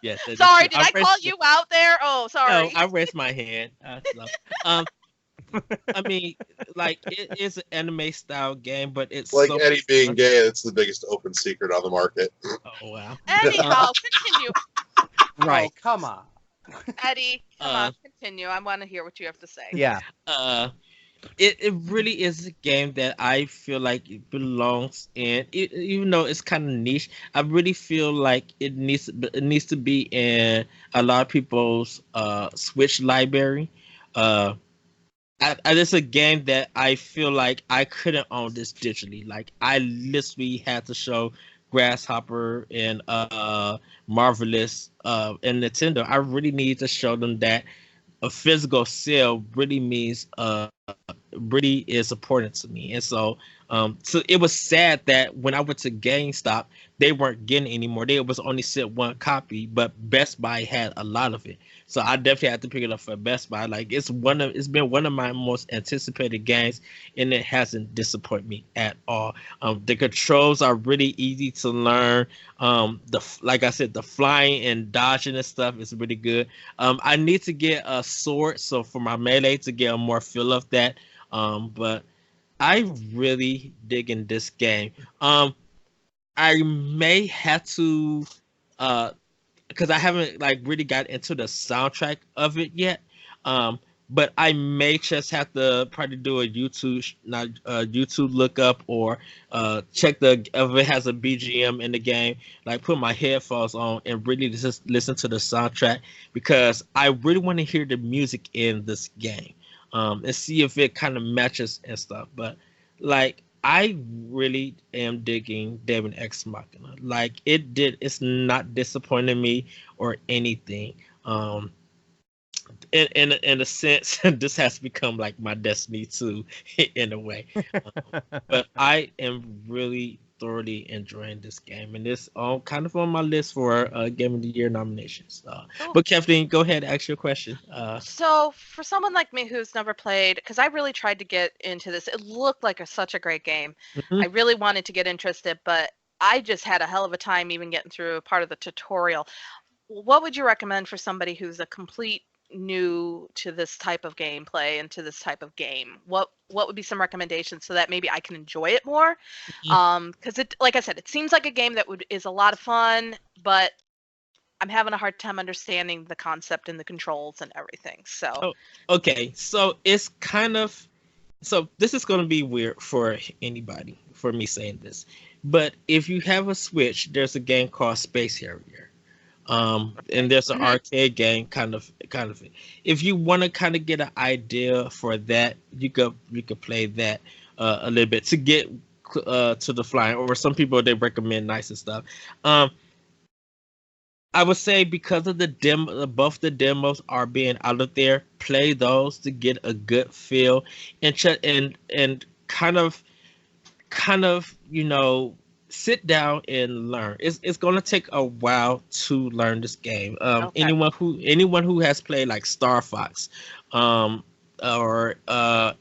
S1: yes.
S3: Sorry, did I call you out there? Oh, sorry.
S1: No, I raised my hand. I mean, like, it is an anime style game, but it's
S4: Like
S1: so
S4: Eddie being gay, that's the biggest open secret on the market.
S1: Oh wow!
S3: Anyhow, continue.
S1: Right.
S5: Oh, come on.
S3: Eddie, come on, continue. I want to hear what you have to say.
S2: Yeah.
S1: It really is a game that I feel like it belongs in. Even though it's kind of niche, I really feel like it needs to be in a lot of people's Switch library. It's a game that I feel like I couldn't own this digitally. Like, I literally had to show Grasshopper and Marvelous and Nintendo. I really need to show them that a physical sale really means really is important to me. And so it was sad that when I went to GameStop, they weren't getting anymore. They was only sent one copy, but Best Buy had a lot of it. So I definitely had to pick it up for Best Buy. Like, it's been one of my most anticipated games, and it hasn't disappointed me at all. The controls are really easy to learn. Like I said, the flying and dodging and stuff is really good. I need to get a sword, so for my melee to get a more feel of that. But I really dig in this game. I may have to because I haven't like really got into the soundtrack of it yet. But I may just have to probably do a YouTube lookup or check if it has a BGM in the game, like put my headphones on and really just listen to the soundtrack, because I really want to hear the music in this game and see if it kind of matches and stuff. But like, I really am digging Daemon X Machina. Like, it's not disappointing me or anything. In a sense, this has become like my Destiny 2 in a way. But I am really thoroughly enjoying this game, and it's all kind of on my list for Game of the Year nominations.
S3: Cool.
S1: But Kathleen, go ahead and ask your question.
S3: So for someone like me who's never played, because I really tried to get into this, it looked like such a great game.
S1: Mhm.
S3: I really wanted to get interested, but I just had a hell of a time even getting through a part of the tutorial. What would you recommend for somebody who's a complete new to this type of gameplay and to this type of game? What would be some recommendations so that maybe I can enjoy it more? Because it, like I said, it seems like a game that is a lot of fun, but I'm having a hard time understanding the concept and the controls and everything. So
S1: Okay, so it's kind of, so this is going to be weird for anybody for me saying this, but if you have a Switch, there's a game called Space Harrier. And there's an arcade game kind of if you want to kind of get an idea for that, you could play that a little bit to get to the flying, or some people they recommend nice and stuff. I would say because of the demo, both the demos are being out of there, play those to get a good feel and kind of sit down and learn. It's gonna take a while to learn this game.
S3: Okay.
S1: Anyone who has played like Star Fox, or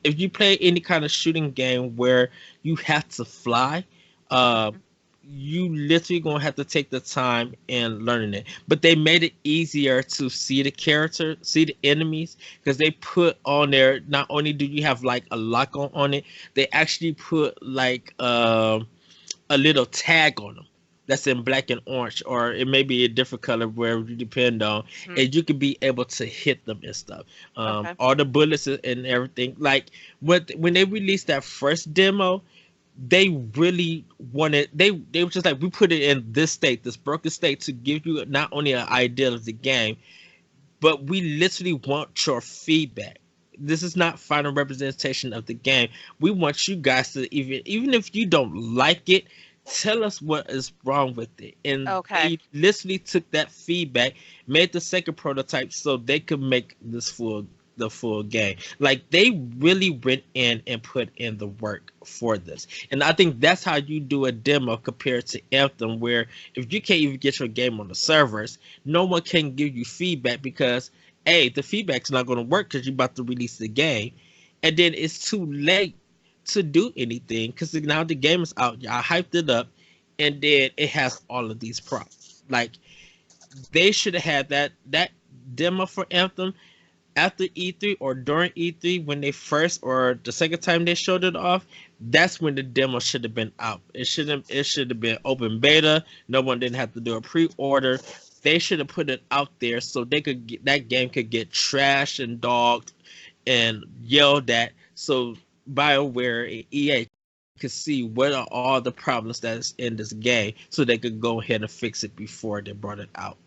S1: if you play any kind of shooting game where you have to fly, you literally gonna have to take the time in learning it. But they made it easier to see the enemies, because they put on there, not only do you have like a lock on it, they actually put like a little tag on them that's in black and orange, or it may be a different color where you depend on, and you can be able to hit them and stuff.
S3: Okay.
S1: All the bullets and everything. Like when they released that first demo, they really wanted, they were just like, we put it in this broken state to give you not only an idea of the game, but we literally want your feedback. this is not final representation of the game. We want you guys to even if you don't like it, tell us what is wrong with it. And
S3: Okay.
S1: they literally took that feedback, made the second prototype so they could make the full game. Like they really went in and put in the work for this. And I think that's how you do a demo compared to Anthem, where if you can't even get your game on the servers, no one can give you feedback because the feedback's not going to work because you're about to release the game. And then it's too late to do anything because now the game is out. Y'all hyped it up, and then it has all of these problems. Like they should have had that demo for Anthem after E3 or during E3 when they first or the second time they showed it off. That's when the demo should have been out. It should have been open beta. No one didn't have to do a pre-order. They should have put it out there so they could that game could get trashed and dogged and yelled at. So BioWare and EA could see what are all the problems that is in this game, so they could go ahead and fix it before they brought it out.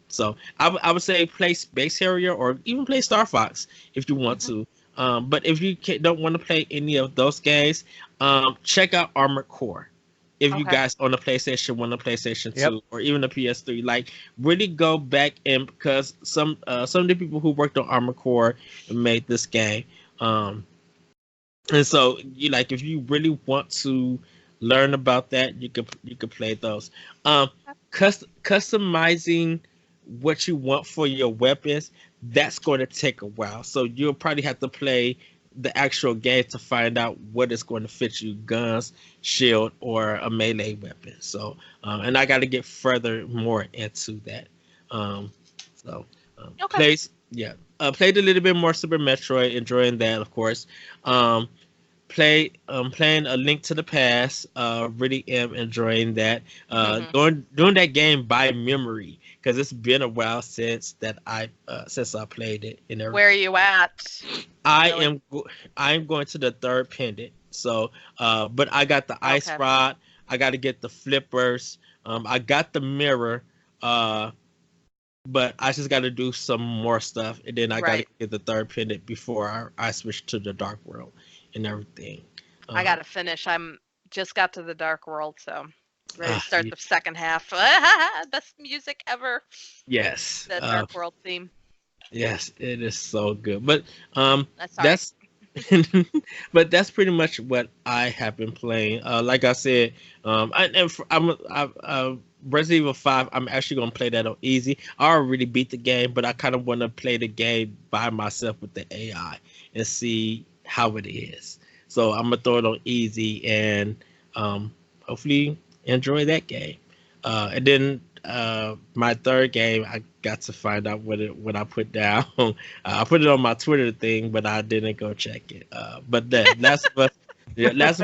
S1: So I would say play Space Harrier or even play Star Fox if you want to. But if you don't want to play any of those games, check out Armored Core. If you guys on the PlayStation 1, the PlayStation 2, or even the PS3, like really go back and because some of the people who worked on Armored Core made this game. And so you like if you really want to learn about that, you could play those. Customizing what you want for your weapons, that's going to take a while. So you'll probably have to play the actual game to find out what is going to fit you: guns, shield, or a melee weapon. So and I got to get more into that. Played a little bit more Super Metroid, enjoying that, of course. Playing A Link to the Past, really am enjoying that. Doing that game by memory because it's been a while since I played it. And everything.
S3: Where are you at?
S1: I'm going to the third pendant. So, but I got the ice rod. I got to get the flippers. I got the mirror. But I just got to do some more stuff, and then I got to get the third pendant before I switch to the Dark World and everything.
S3: I got to finish. Just got to the Dark World, so ready to start the second half. Best music ever.
S1: Yes.
S3: The Dark World theme.
S1: Yes, it is so good. But
S3: that's
S1: but that's pretty much what I have been playing. Like I said, Resident Evil 5, I'm actually going to play that on easy. I already beat the game, but I kind of want to play the game by myself with the AI and see how it is. So I'm going to throw it on easy and hopefully enjoy that game. And then my third game, I got to find out what I put down. I put it on my Twitter thing, but I didn't go check it. But Last of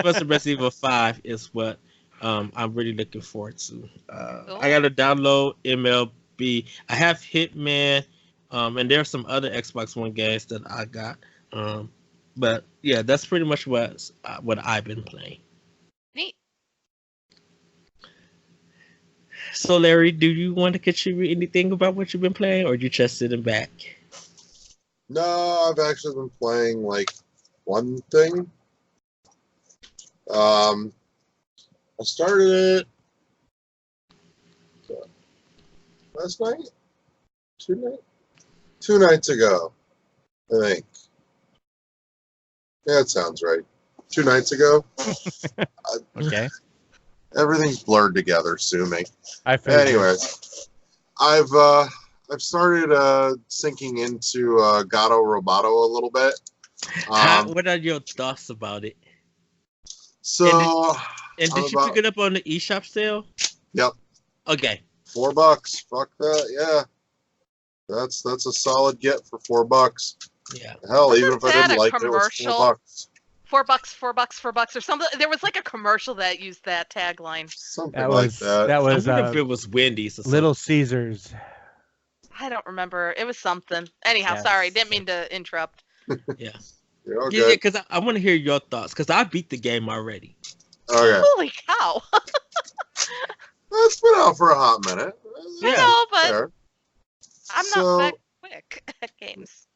S1: Us and Resident Evil 5 is what I'm really looking forward to. I got to download MLB. I have Hitman, and there's some other Xbox One games that I got. But yeah, that's pretty much what I've been playing.
S3: Neat.
S1: So Larry, do you want to contribute anything about what you've been playing, or you just sitting back?
S4: No, I've actually been playing like one thing. I started it last night? Two nights ago, I think. Yeah, that sounds right. 2 nights ago.
S2: Okay.
S4: Everything's blurred together, sue me.
S2: Anyways,
S4: I've started sinking into Gato Roboto a little bit.
S1: What are your thoughts about it?
S4: So,
S1: and did you pick it up on the eShop sale?
S4: Yep.
S1: Okay.
S4: $4. Fuck that. Yeah. That's a solid get for $4.
S1: Yeah.
S4: Hell, even if I didn't like it, it was $4.
S3: $4 or something. There was like a commercial that used that tagline.
S4: Something like that.
S2: That was
S1: I wonder if it was Wendy's or something.
S2: Little Caesars.
S3: I don't remember. It was something. Anyhow,
S2: Yes.
S3: Sorry, didn't mean to interrupt.
S1: Yeah.
S4: Yeah, okay.
S1: Yeah, because I want to hear your thoughts because I beat the game already.
S4: Okay.
S3: Holy cow!
S4: It's been out for a hot minute.
S3: I know, but
S4: Fair.
S3: I'm not that quick at games.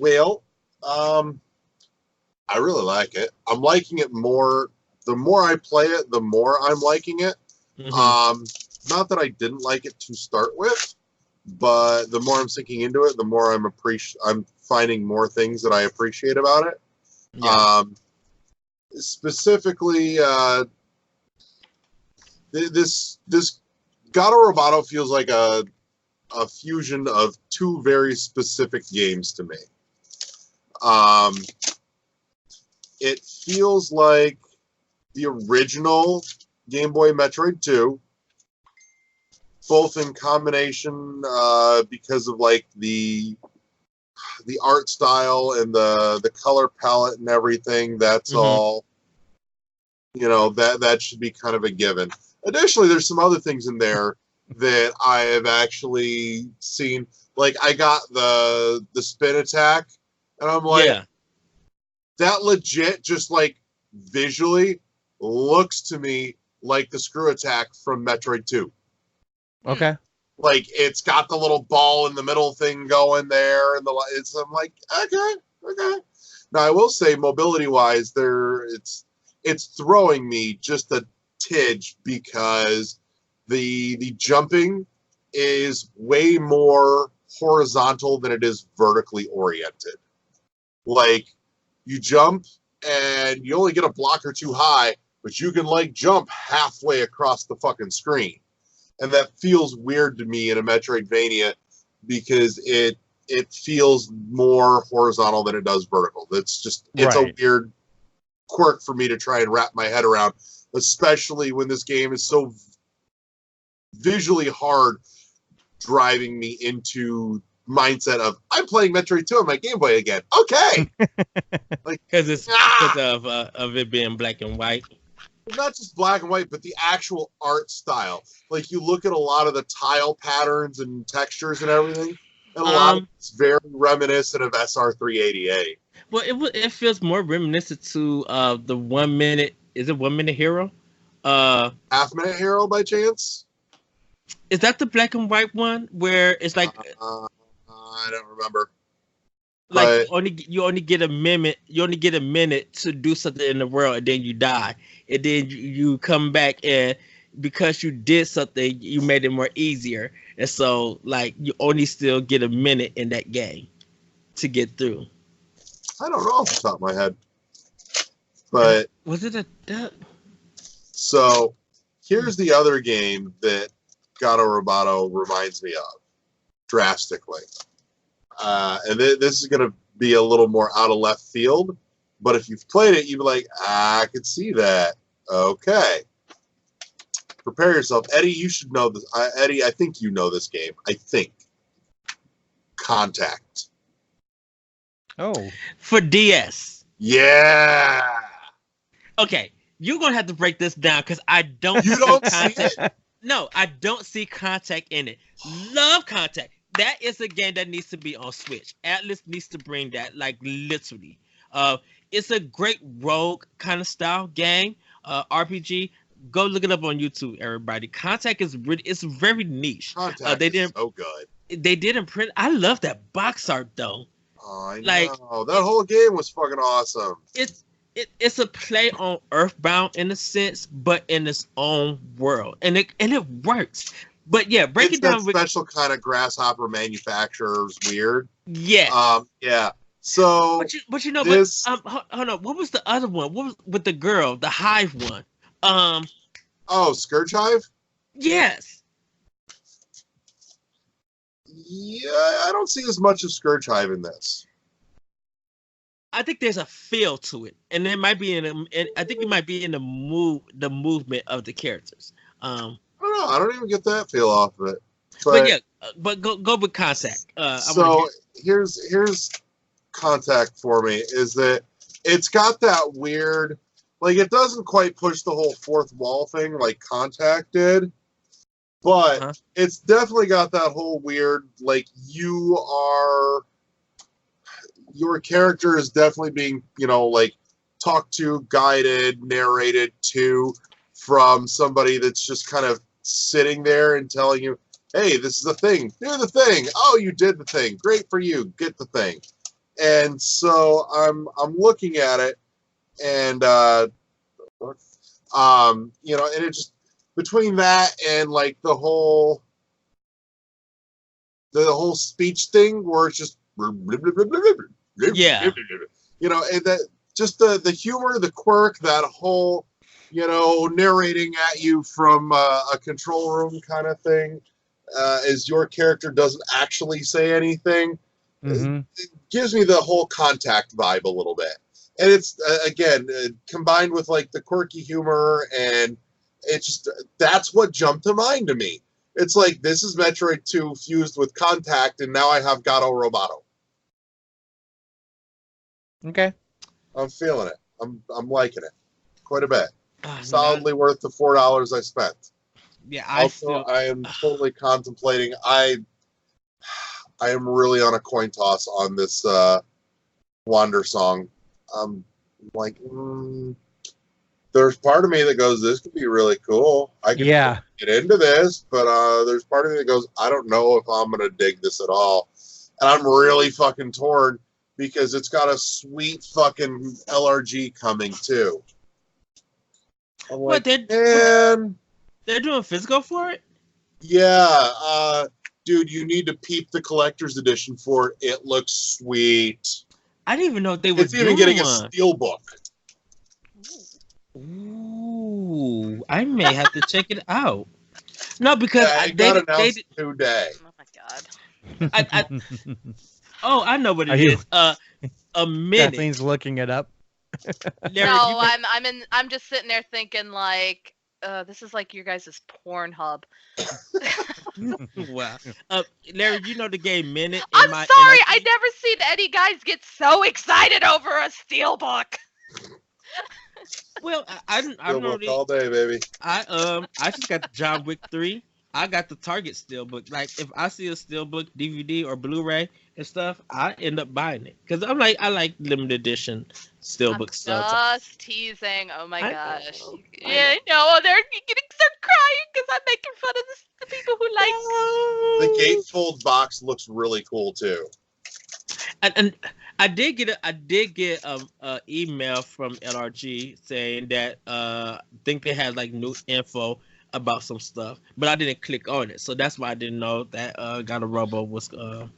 S4: Well, I really like it. I'm liking it more. The more I play it, the more I'm liking it.
S1: Mhm.
S4: Not that I didn't like it to start with, but the more I'm sinking into it, the more I'm finding more things that I appreciate about it.
S1: Yeah.
S4: Specifically, this Gato Roboto feels like a fusion of two very specific games to me. It feels like the original Game Boy Metroid 2, both in combination because of like the art style and the color palette and everything. That's
S1: Mhm.
S4: all. That should be kind of a given. Additionally, there's some other things in there that I have actually seen. Like I got the spin attack, and I'm like,
S1: Yeah.
S4: that legit just like visually looks to me like the screw attack from Metroid 2.
S2: Okay.
S4: Like it's got the little ball in the middle thing going there, and I'm like, okay. Now I will say, mobility wise, it's throwing me just a tidge because the jumping is way more horizontal than it is vertically oriented. Like you jump and you only get a block or two high, but you can like jump halfway across the fucking screen. And that feels weird to me in a Metroidvania because it feels more horizontal than it does vertical. It's a weird quirk for me to try and wrap my head around, especially when this game is so visually hard, driving me into mindset of I'm playing Metroid 2 on my Game Boy again. Okay.
S1: Because it's because of it being black and white.
S4: Not just black and white, but the actual art style. Like you look at a lot of the tile patterns and textures and everything, and a lot of it's very reminiscent of SR388.
S1: Well, it feels more reminiscent to the 1 minute. Is it 1 Minute Hero?
S4: Half Minute Hero by chance?
S1: Is that the black and white one where it's like?
S4: I don't remember.
S1: Like you only get a minute. You only get a minute to do something in the world, and then you die, and then you come back, and because you did something, you made it more easier, and so like you only still get a minute in that game to get through.
S4: I don't know off the top of my head, but
S1: was it a duck?
S4: So here's the other game that Gato Roboto reminds me of drastically. And this is going to be a little more out of left field, but if you've played it, you'd be like, I could see that. Okay. Prepare yourself. Eddie, you should know this. Eddie, I think you know this game. I think. Contact.
S2: Oh.
S1: For DS.
S4: Yeah.
S1: Okay. You're going to have to break this down because I don't
S4: see Contact.
S1: See it? No, I don't see Contact in it. Love Contact. That is a game that needs to be on Switch. Atlas needs to bring that, like literally. It's a great rogue kind of style game, RPG. Go look it up on YouTube, everybody. Contact is it's very niche.
S4: Contact is so good.
S1: They didn't print. I love that box art though.
S4: Oh, I know. That whole game was fucking awesome.
S1: It's a play on Earthbound in a sense, but in its own world, and it works. But yeah, break it down.
S4: That special kind of grasshopper manufacturer's weird.
S1: Yeah.
S4: Yeah. So.
S1: But you know, this... hold on. What was the other one? What was with the girl, the hive one?
S4: Oh, Scourge Hive.
S1: Yes.
S4: Yeah, I don't see as much of Scourge Hive in this.
S1: I think there's a feel to it, and it might be I think it might be in the movement of the characters.
S4: I don't know. I don't even get that feel off of it.
S1: But yeah, but go with Contact.
S4: So here's Contact for me is that it's got that weird, like it doesn't quite push the whole fourth wall thing like Contact did, but it's definitely got that whole weird, like your character is definitely being, like talked to, guided, narrated to from somebody that's just kind of sitting there and telling you, hey, this is the thing. Do the thing. Oh, you did the thing. Great for you. Get the thing. And so I'm looking at it, and you know, and it just between that and like the whole speech thing where it's just
S1: Yeah.
S4: you know, and that just the humor, the quirk, that whole, you know, narrating at you from a control room kind of thing, as your character doesn't actually say anything.
S2: Mm-hmm.
S4: It gives me the whole Contact vibe a little bit, and it's again combined with like the quirky humor, and it just that's what jumped to mind to me. It's like this is Metroid 2 fused with Contact, and now I have Gato Roboto.
S2: Okay.
S4: I'm feeling it. I'm liking it quite a bit.
S1: Ah,
S4: Solidly worth the $4 I spent.
S1: Yeah,
S4: Also, I am totally contemplating. I am really on a coin toss on this Wander Song. I'm like, there's part of me that goes, this could be really cool. I could get into this, but there's part of me that goes, I don't know if I'm gonna dig this at all. And I'm really fucking torn because it's got a sweet fucking LRG coming too. I'm like, man,
S1: they're doing physical for it?
S4: Yeah, dude, you need to peep the collector's edition for it. It looks sweet.
S1: I didn't even know they were
S4: It's even getting a steelbook.
S1: Ooh, I may have to check it out. No, because
S4: it got announced today.
S3: Oh my god.
S1: I know what it is. A minute.
S2: Kathleen's looking it up.
S1: Larry,
S3: No, I'm just sitting there thinking like, this is like your guys' Pornhub.
S1: Wow. Larry, you know the game Minute?
S3: I'm sorry, I never seen any guys get so excited over a steelbook.
S1: Well, I know
S4: all day, baby.
S1: I just got the John Wick 3. I got the Target steelbook. Like if I see a steelbook DVD or Blu-ray and stuff, I end up buying it because I like limited edition steelbook stuff.
S3: Just teasing. Oh my gosh. Yeah, no, they're crying because I'm making fun of the people who like.
S4: The gatefold box looks really cool too.
S1: And I did get a email from LRG saying that think they had like new info about some stuff, but I didn't click on it, so that's why I didn't know that Gato Robo was
S4: not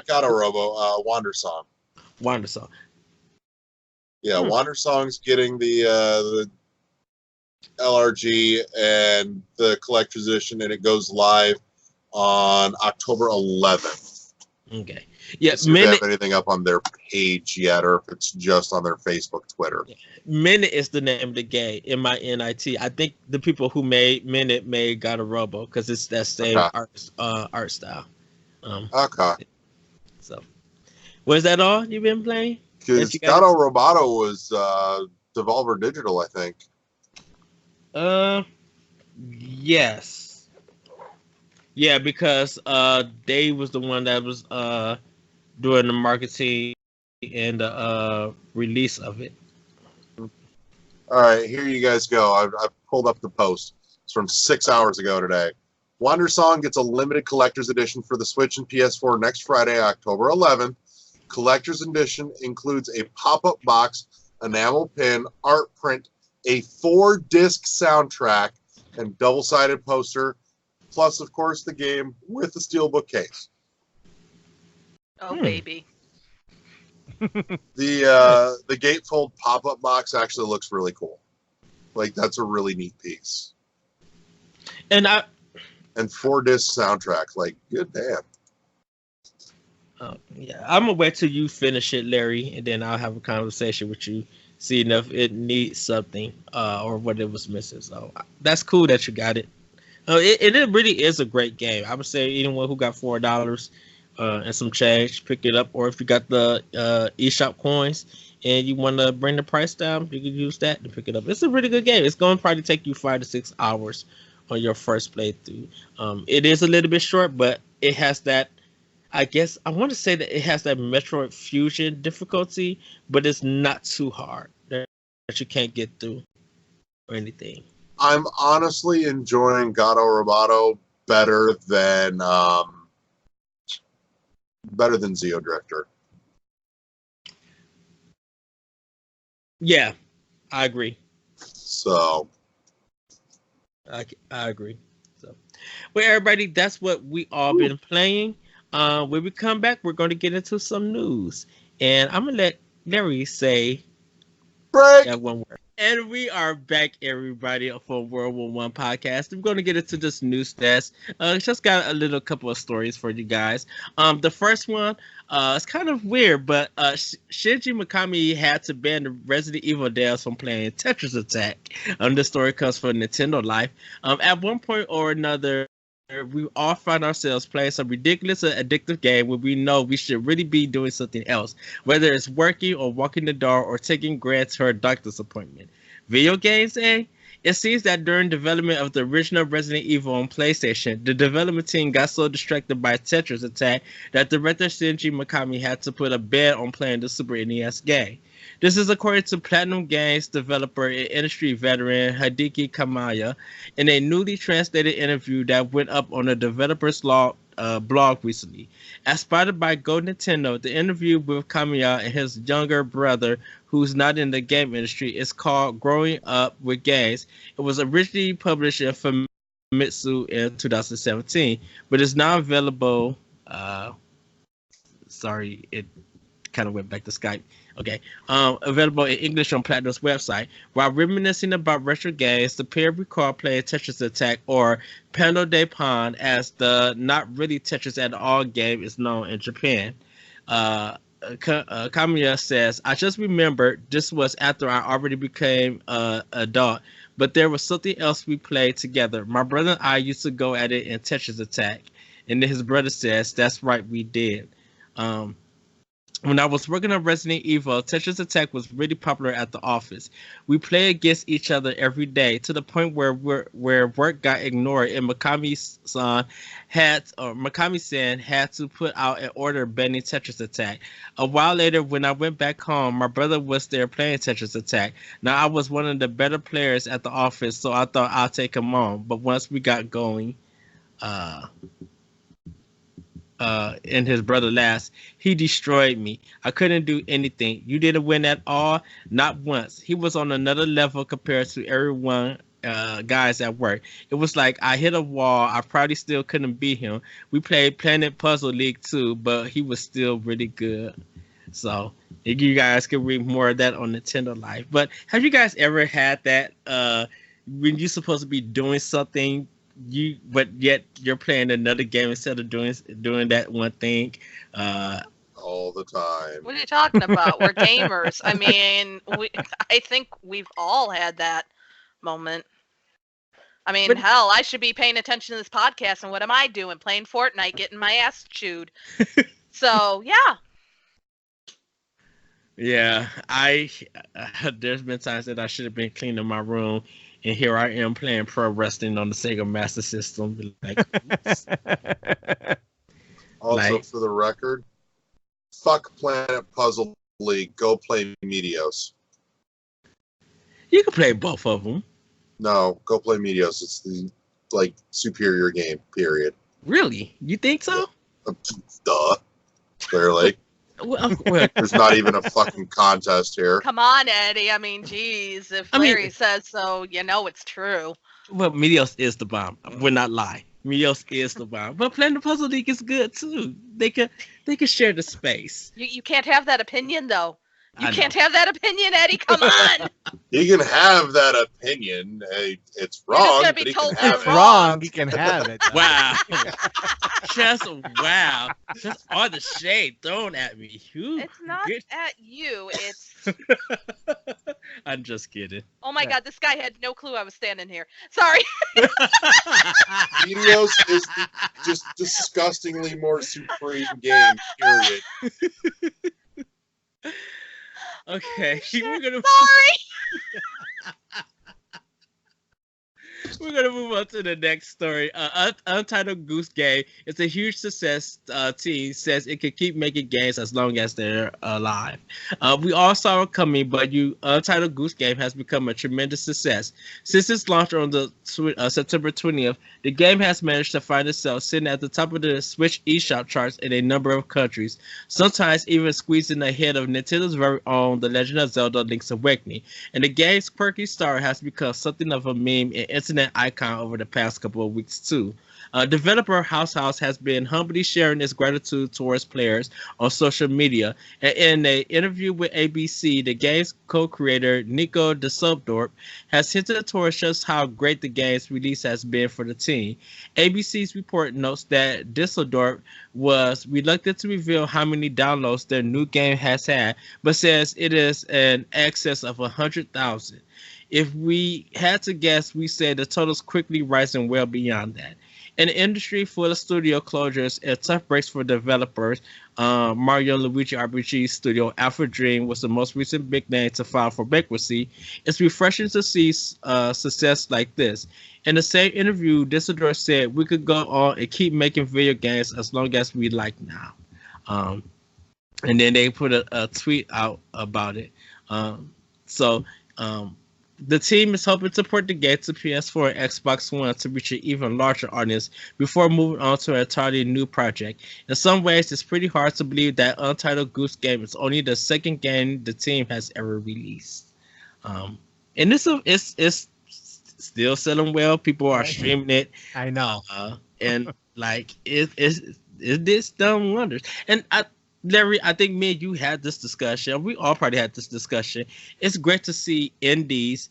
S4: Gato Robo, Wander Song.
S1: Wander Song.
S4: Yeah, Wander Song's getting the LRG and the collector's edition, and it goes live on October 11th.
S1: Okay. Yeah,
S4: if they have anything up on their page yet, or if it's just on their Facebook, Twitter.
S1: Minute is the name of the game, MINIT. I think the people who made Minute made Gato Robo because it's that same art style.
S4: Okay.
S1: So, was that all you've been playing?
S4: Because Gato Roboto was Devolver Digital, I think.
S1: Yes. Yeah, because Dave was the one that was doing the marketing and the release of it.
S4: All right, here you guys go. I've pulled up the post. It's from 6 hours ago today. Wander Song gets a limited collector's edition for the Switch and PS4 next Friday, October 11th. Collector's edition includes a pop-up box, enamel pin, art print, a 4-disc soundtrack, and double-sided poster, plus, of course, the game with the steelbook case.
S3: Oh, baby.
S4: The gatefold pop-up box actually looks really cool. Like, that's a really neat piece.
S1: And
S4: 4-disc soundtrack, like, good damn.
S1: Yeah, I'm gonna wait till you finish it, Larry, and then I'll have a conversation with you, seeing if it needs something or what it was missing. So that's cool that you got it. It really is a great game. I would say anyone who got $4 and some change, pick it up. Or if you got the eShop coins and you want to bring the price down, you can use that to pick it up. It's a really good game. It's going to probably take you 5 to 6 hours on your first playthrough. It is a little bit short, but it has that. I guess I want to say that it has that Metroid Fusion difficulty, but it's not too hard that you can't get through or anything.
S4: I'm honestly enjoying Gato Roboto better than Zeo Drifter.
S1: Yeah, I agree.
S4: So
S1: I agree. So, well, everybody, that's what we all been playing. When we come back, we're going to get into some news, and I'm gonna let Larry say
S4: break.
S1: that one word. And we are back, everybody, for World War One podcast. We're going to get into this news test. Just got a little couple of stories for you guys. The first one, it's kind of weird, but Shinji Mikami had to ban the Resident Evil devs from playing Tetris Attack. This story comes from Nintendo Life. At one point or another, we all find ourselves playing some ridiculous or addictive game where we know we should really be doing something else, whether it's working or walking the dog or taking Grant to her doctor's appointment. Video games, eh? It seems that during development of the original Resident Evil on PlayStation, the development team got so distracted by Tetris Attack that director Shinji Mikami had to put a ban on playing the Super NES game. This is according to Platinum Games developer and industry veteran Hideki Kamiya in a newly translated interview that went up on the developer's blog recently. As spotted by Go Nintendo, the interview with Kamiya and his younger brother, who's not in the game industry, is called Growing Up with Games. It was originally published in Famitsu in 2017, but is now available. Sorry, it kind of went back to Skype. Okay. Available in English on Platinum's website. While reminiscing about retro games, the pair recall playing Tetris Attack, or Pano de Pon, as the not really Tetris at all game is known in Japan. Kamiya says, I just remembered this was after I already became an adult, but there was something else we played together. My brother and I used to go at it in Tetris Attack. And then his brother says, that's right, we did. When I was working on Resident Evil, Tetris Attack was really popular at the office. We played against each other every day to the point where work got ignored, and Mikami-san had to put out an order banning Tetris Attack. A while later, when I went back home, my brother was there playing Tetris Attack. Now I was one of the better players at the office, so I thought I'll take him on. But once we got going, and his brother last, he destroyed me. I couldn't do anything. You didn't win at all, not once. He was on another level compared to everyone guys at work. It was like I hit a wall. I probably still couldn't beat him. We played Planet Puzzle League too, but he was still really good. So you guys can read more of that on Nintendo Life. But have you guys ever had that when you're supposed to be doing something, but yet you're playing another game instead of doing that one thing?
S4: All the time.
S3: What are you talking about? We're gamers. I mean, I think we've all had that moment. I mean, hell, I should be paying attention to this podcast, and what am I doing? Playing Fortnite, getting my ass chewed. So, yeah.
S1: Yeah, there's been times that I should have been cleaning my room, and here I am playing pro wrestling on the Sega Master System.
S4: Also, for the record, fuck Planet Puzzle League. Go play Meteos.
S1: You can play both of them.
S4: No, go play Meteos. It's the superior game. Period.
S1: Really? You think so?
S4: Duh. Clearly.
S1: Well,
S4: there's not even a fucking contest here.
S3: Come on, Eddie. I mean, geez, if Larry says so, you know it's true.
S1: Well, Meteos is the bomb. I will not lie. Meteos is the bomb. But playing the Puzzle League is good too. They can share the space.
S3: You can't have that opinion though. You can't have that opinion, Eddie. Come on.
S4: He can have that opinion. It's wrong.
S3: But he can have
S2: it's wrong. He can have it.
S1: Wow. Just all the shade thrown at me.
S3: It's not at you. It's.
S1: I'm just kidding.
S3: Oh my God, this guy had no clue I was standing here. Sorry.
S4: Meteos is just disgustingly more supreme game. Period.
S1: Okay,
S3: we're
S1: gonna.
S3: Sorry.
S1: We're gonna move on to the next story. Untitled Goose Game. It's a huge success. Team says it could keep making games as long as they're alive. We all saw it coming, but Untitled Goose Game has become a tremendous success. Since its launch on the September 20th, the game has managed to find itself sitting at the top of the Switch eShop charts in a number of countries, sometimes even squeezing ahead of Nintendo's very own The Legend of Zelda: Link's Awakening. And the game's quirky star has become something of a meme and internet icon over the past couple of weeks too. Developer House has been humbly sharing its gratitude towards players on social media. And in an interview with ABC, the game's co-creator Nico de Subdorp has hinted towards just how great the game's release has been for the team. ABC's report notes that Düsseldorf was reluctant to reveal how many downloads their new game has had, but says it is in excess of 100,000. If we had to guess, we say the total's quickly rising well beyond that. In an industry full of studio closures and tough breaks for developers, Mario and Luigi RPG studio Alpha Dream was the most recent big name to file for bankruptcy. It's refreshing to see success like this. In the same interview, Düsseldorf said, "We could go on and keep making video games as long as we like now." And then they put a tweet out about it. The team is hoping to port the game to PS4 and Xbox One to reach an even larger audience before moving on to an entirely new project. In some ways, it's pretty hard to believe that Untitled Goose Game is only the second game the team has ever released. And it's still selling well. People are streaming it.
S2: I know.
S1: And like it did done wonders. And Larry, I think me and you had this discussion. We all probably had this discussion. It's great to see indies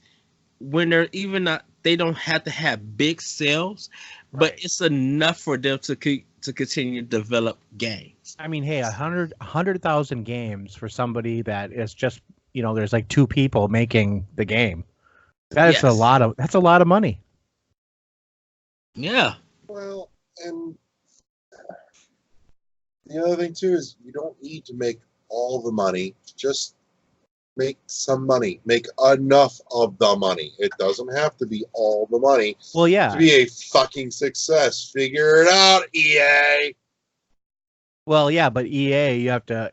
S1: when they're even not. They don't have to have big sales, but it's enough for them to continue to develop games.
S2: I mean, hey, 100,000 games for somebody that is just, there's like two people making the game. That's a lot of money.
S1: Yeah.
S4: Well, and the other thing too is you don't need to make all the money. Just make some money. Make enough of the money. It doesn't have to be all the money.
S2: Well, yeah.
S4: To be a fucking success. Figure it out, EA.
S2: Well, yeah, but EA, you have to,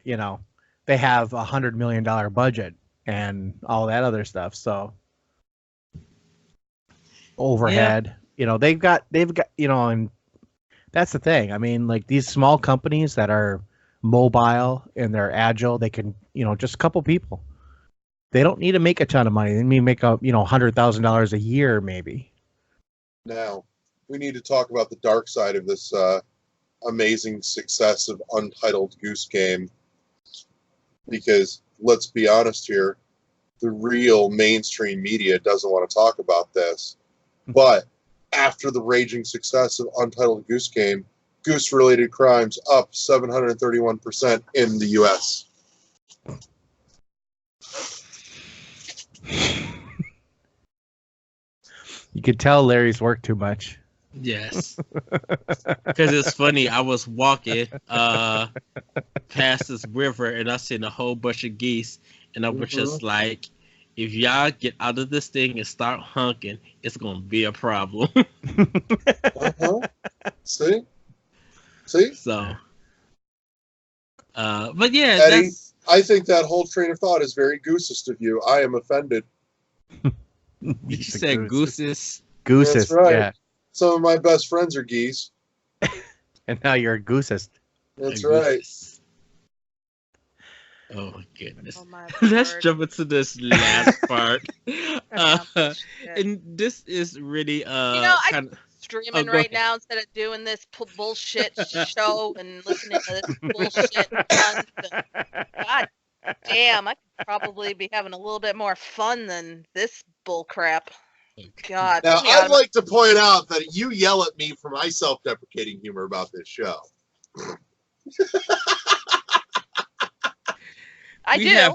S2: they have $100 million budget and all that other stuff. So overhead, they've got, and that's the thing. I mean, like these small companies that are mobile and they're agile, they can, just a couple people. They don't need to make a ton of money. They need to make $100,000 a year, maybe.
S4: Now, we need to talk about the dark side of this amazing success of Untitled Goose Game. Because, let's be honest here, the real mainstream media doesn't want to talk about this. But after the raging success of Untitled Goose Game, goose-related crimes up 731% in the U.S.
S2: You could tell Larry's worked too much.
S1: Yes. Because it's funny, I was walking past this river and I seen a whole bunch of geese, and I was just like, if y'all get out of this thing and start honking, it's going to be a problem.
S4: See?
S1: So, but yeah.
S4: Eddie, I think that whole train of thought is very goosest of you. I am offended.
S1: You said gooses?
S2: Gooses,
S4: that's right.
S2: Yeah.
S4: Some of my best friends are geese.
S2: And now you're a goosist.
S4: That's right.
S1: Oh my goodness.
S3: Oh my
S1: Let's
S3: word.
S1: jump into this last part. And this is really
S3: I'm streaming
S1: go
S3: right
S1: ahead.
S3: now instead of doing this bullshit show and listening to this bullshit nonsense. God damn, I could probably be having a little bit more fun than this bull crap. God.
S4: Now,
S3: put me out
S4: I'd
S3: of my-
S4: like to point out that you yell at me for my self-deprecating humor about this show.
S3: I
S1: we
S3: do.
S1: have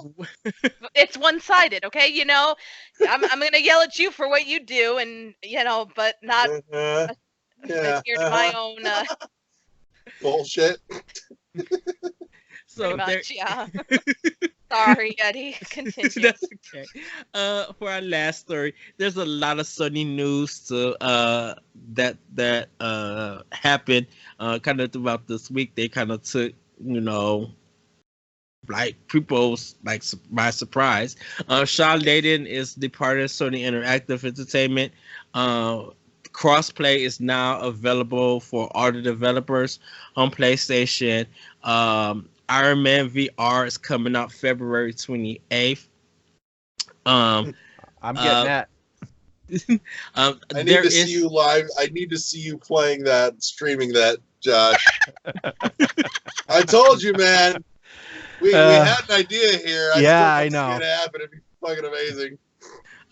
S3: It's one-sided, okay? I'm gonna yell at you for what you do, and but not
S4: Yeah.
S3: adhere to my own.
S4: Bullshit.
S1: so
S3: Pretty
S1: there,
S3: much, yeah. Sorry, Eddie. Continue.
S1: That's okay. For our last story, there's a lot of Sony news to that happened kind of throughout this week. They kind of took like people's like by surprise. Shawn Layden is departed Sony Interactive Entertainment. Crossplay is now available for all the developers on PlayStation. Iron Man VR is coming out February 28th.
S2: I'm getting that.
S4: I need to see you live. I need to see you playing that, streaming that, Josh. I told you, man. We had an idea here.
S2: I know.
S4: It's gonna happen. It'd be fucking amazing.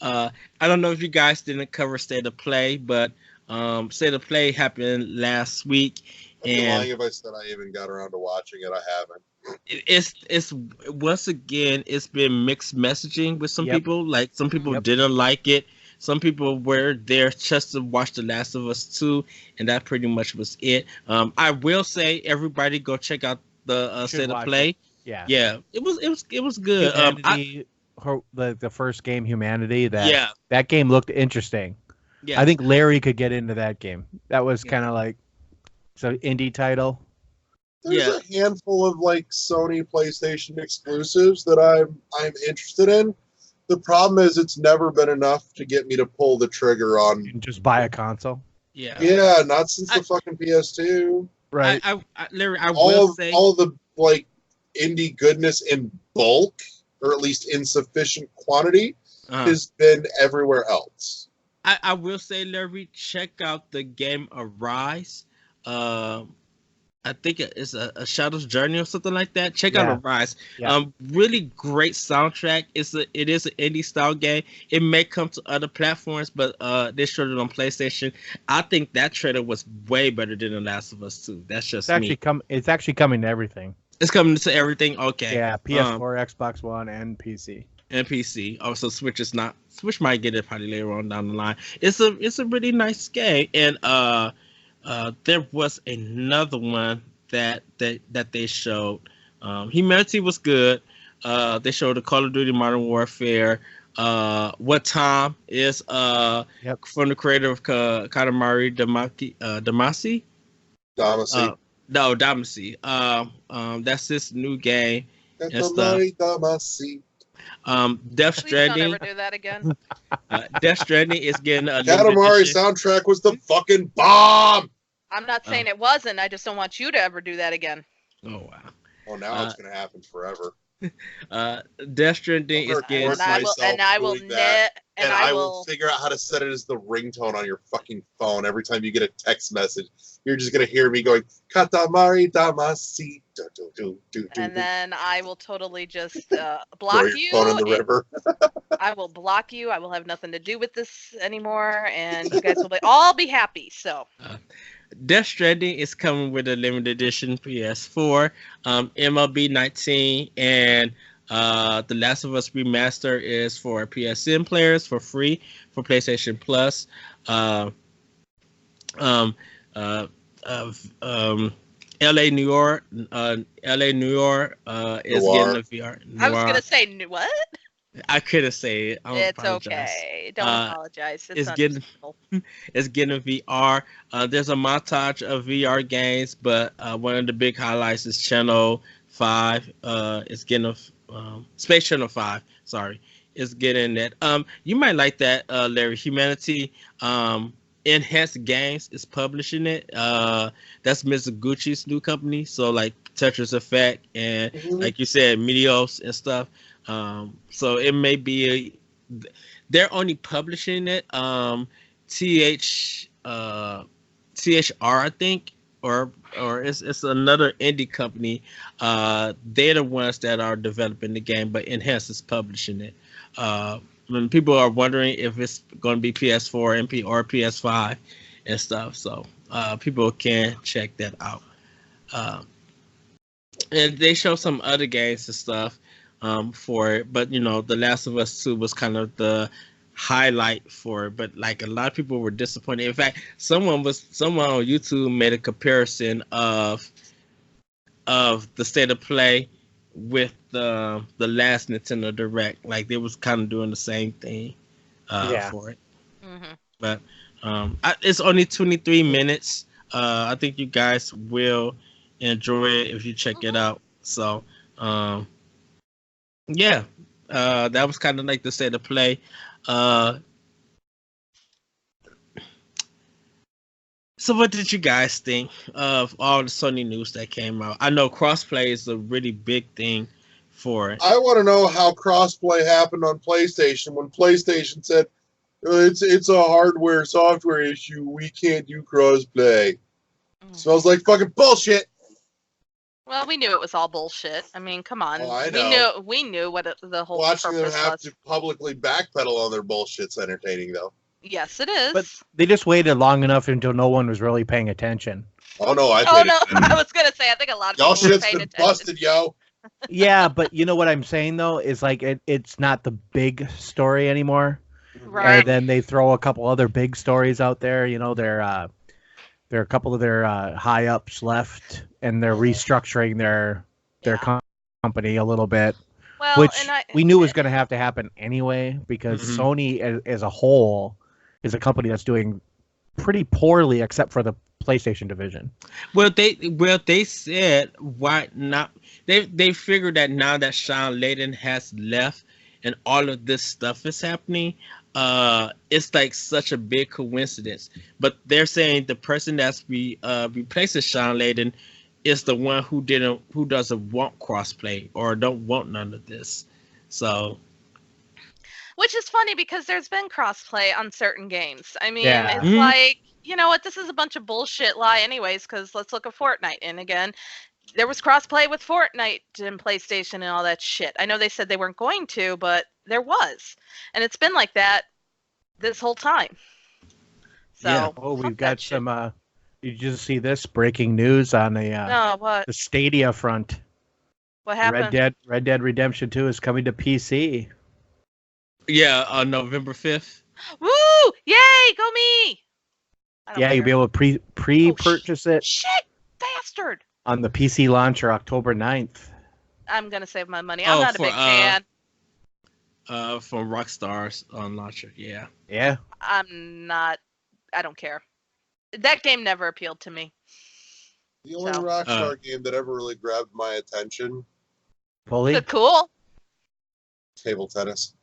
S1: I don't know if you guys didn't cover State of Play, but State of Play happened last week.
S4: I'd be lying if I said I even got around to watching it. I haven't.
S1: It's once again, it's been mixed messaging with some people. Like some people didn't like it. Some people were there just to watch The Last of Us 2, and that pretty much was it. I will say, everybody go check out the State of Play. Yeah, it was good.
S2: The first game, Humanity. That game looked interesting. Yeah, I think Larry could get into that game. That was kind of like an indie title.
S4: There's a handful of like Sony PlayStation exclusives that I'm interested in. The problem is it's never been enough to get me to pull the trigger on.
S2: You can just buy a console.
S4: Yeah, not since the fucking PS2.
S2: Right.
S1: Larry, I will say
S4: all the like indie goodness in bulk, or at least in sufficient quantity, has been everywhere else.
S1: I will say, Larry, check out the game Arise. I think it's a Shadow's Journey or something like that. Check out Arise. Really great soundtrack. It is an indie style game. It may come to other platforms, but they showed it on PlayStation. I think that trailer was way better than The Last of Us 2. That's just me.
S2: It's actually coming to everything.
S1: It's coming to everything. Okay.
S2: Yeah, PS4, Xbox One, and PC.
S1: Oh, so Switch might get it probably later on down the line. It's a really nice game, and there was another one that they showed. Humanity was good. They showed the Call of Duty Modern Warfare. What Time is from the creator of Katamari Damacy. No, Damacy. That's this new game and stuff. Death Stranding.
S3: Please don't ever do that again.
S1: Death Stranding is getting a
S4: Katamari soundtrack was the fucking bomb.
S3: I'm not saying it wasn't. I just don't want you to ever do that again.
S1: Oh wow.
S4: Well, now it's gonna happen forever.
S1: Death Stranding is getting.
S4: I will figure out how to set it as the ringtone on your fucking phone every time you get a text message. You're just gonna hear me going Katamari Damacy.
S3: And then I will totally just block you.
S4: Phone in the river.
S3: I will block you. I will have nothing to do with this anymore, and you guys will all be happy. So.
S1: Death Stranding is coming with a limited edition PS4, MLB 19, and The Last of Us Remaster is for PSN players for free for PlayStation Plus. LA New York is getting a VR. Noir.
S3: I was gonna say what?
S1: I couldn't say it.
S3: It's okay. Don't apologize.
S1: It's getting a VR. There's a montage of VR games, but one of the big highlights is Channel 5. It's getting a Space Channel 5. Sorry, it's getting that. You might like that, Larry. Humanity. Enhanced Games is publishing it. That's Mizuguchi's new company. So like Tetris Effect and like you said, Meteos and stuff. So it may be they're only publishing it. THR I think, or it's another indie company. They're the ones that are developing the game, but Enhance is publishing it. When people are wondering if it's going to be PS4, MP, or PS5 and stuff, so people can check that out. And they show some other games and stuff. For it, but The Last of Us 2 was kind of the highlight for it. But like a lot of people were disappointed. In fact, someone on YouTube made a comparison of the State of Play with the last Nintendo Direct. Like they was kind of doing the same thing for it.
S3: Mm-hmm.
S1: But it's only 23 minutes. I think you guys will enjoy it if you check it out. So yeah, that was kind of like the state of play. So what did you guys think of all the Sony news that came out? I know crossplay is a really big thing for it.
S4: I want to know how crossplay happened on PlayStation when PlayStation said it's a hardware software issue. We can't do crossplay. Smells like fucking bullshit.
S3: Well, we knew it was all bullshit. I mean, come on.
S4: Oh, I know.
S3: We knew what the whole
S4: Watching them
S3: purpose
S4: have
S3: was.
S4: to publicly backpedal on their bullshit's entertaining, though.
S3: Yes, it is.
S2: But they just waited long enough until no one was really paying attention.
S4: Oh no, I
S3: was gonna say I think a lot of
S4: y'all
S3: people were
S4: shit's
S3: paying
S4: been
S3: attention.
S4: busted, yo.
S2: Yeah, but you know what I'm saying though is like it's not the big story anymore.
S3: Right.
S2: And then they throw a couple other big stories out there. You know, there are a couple of their high ups left, and they're restructuring their company a little bit,
S3: Well,
S2: which
S3: and
S2: we knew was going to have to happen anyway because
S1: Mhm.
S2: Sony as a whole is a company that's doing pretty poorly except for the PlayStation division.
S1: Well, they said why not? They figured that now that Sean Layden has left and all of this stuff is happening, it's like such a big coincidence. But they're saying the person that's replacing Sean Layden is the one who doesn't want crossplay or don't want none of this. So
S3: which is funny because there's been crossplay on certain games. I mean,
S2: Yeah.
S3: it's
S1: Mhm.
S3: like, you know what, this is a bunch of bullshit lie anyways, because let's look at Fortnite. And again, there was crossplay with Fortnite and PlayStation and all that shit. I know they said they weren't going to, but there was. And it's been like that this whole time. So,
S1: Yeah.
S2: Oh,
S3: fuck
S2: we've
S3: that
S2: got
S3: shit.
S2: some. You just see this breaking news on the
S3: No, what?
S2: the Stadia front.
S3: What happened?
S2: Red Dead Redemption 2 is coming to PC.
S1: yeah, on November 5th.
S3: Woo! Yay! Go me! I don't
S2: Yeah, you'll be
S3: care.
S2: able to pre-purchase it
S3: Shit! Bastard!
S2: on the PC launcher October 9th.
S3: I'm gonna save my money. I'm
S1: Oh,
S3: not a
S1: for,
S3: big fan.
S1: From Rockstar's on launcher. Yeah.
S2: Yeah.
S3: I'm not. I don't care. That game never appealed to me.
S4: The only
S3: So.
S4: Rockstar game that ever really grabbed my attention,
S2: Fully.
S3: Is it cool?
S4: table tennis.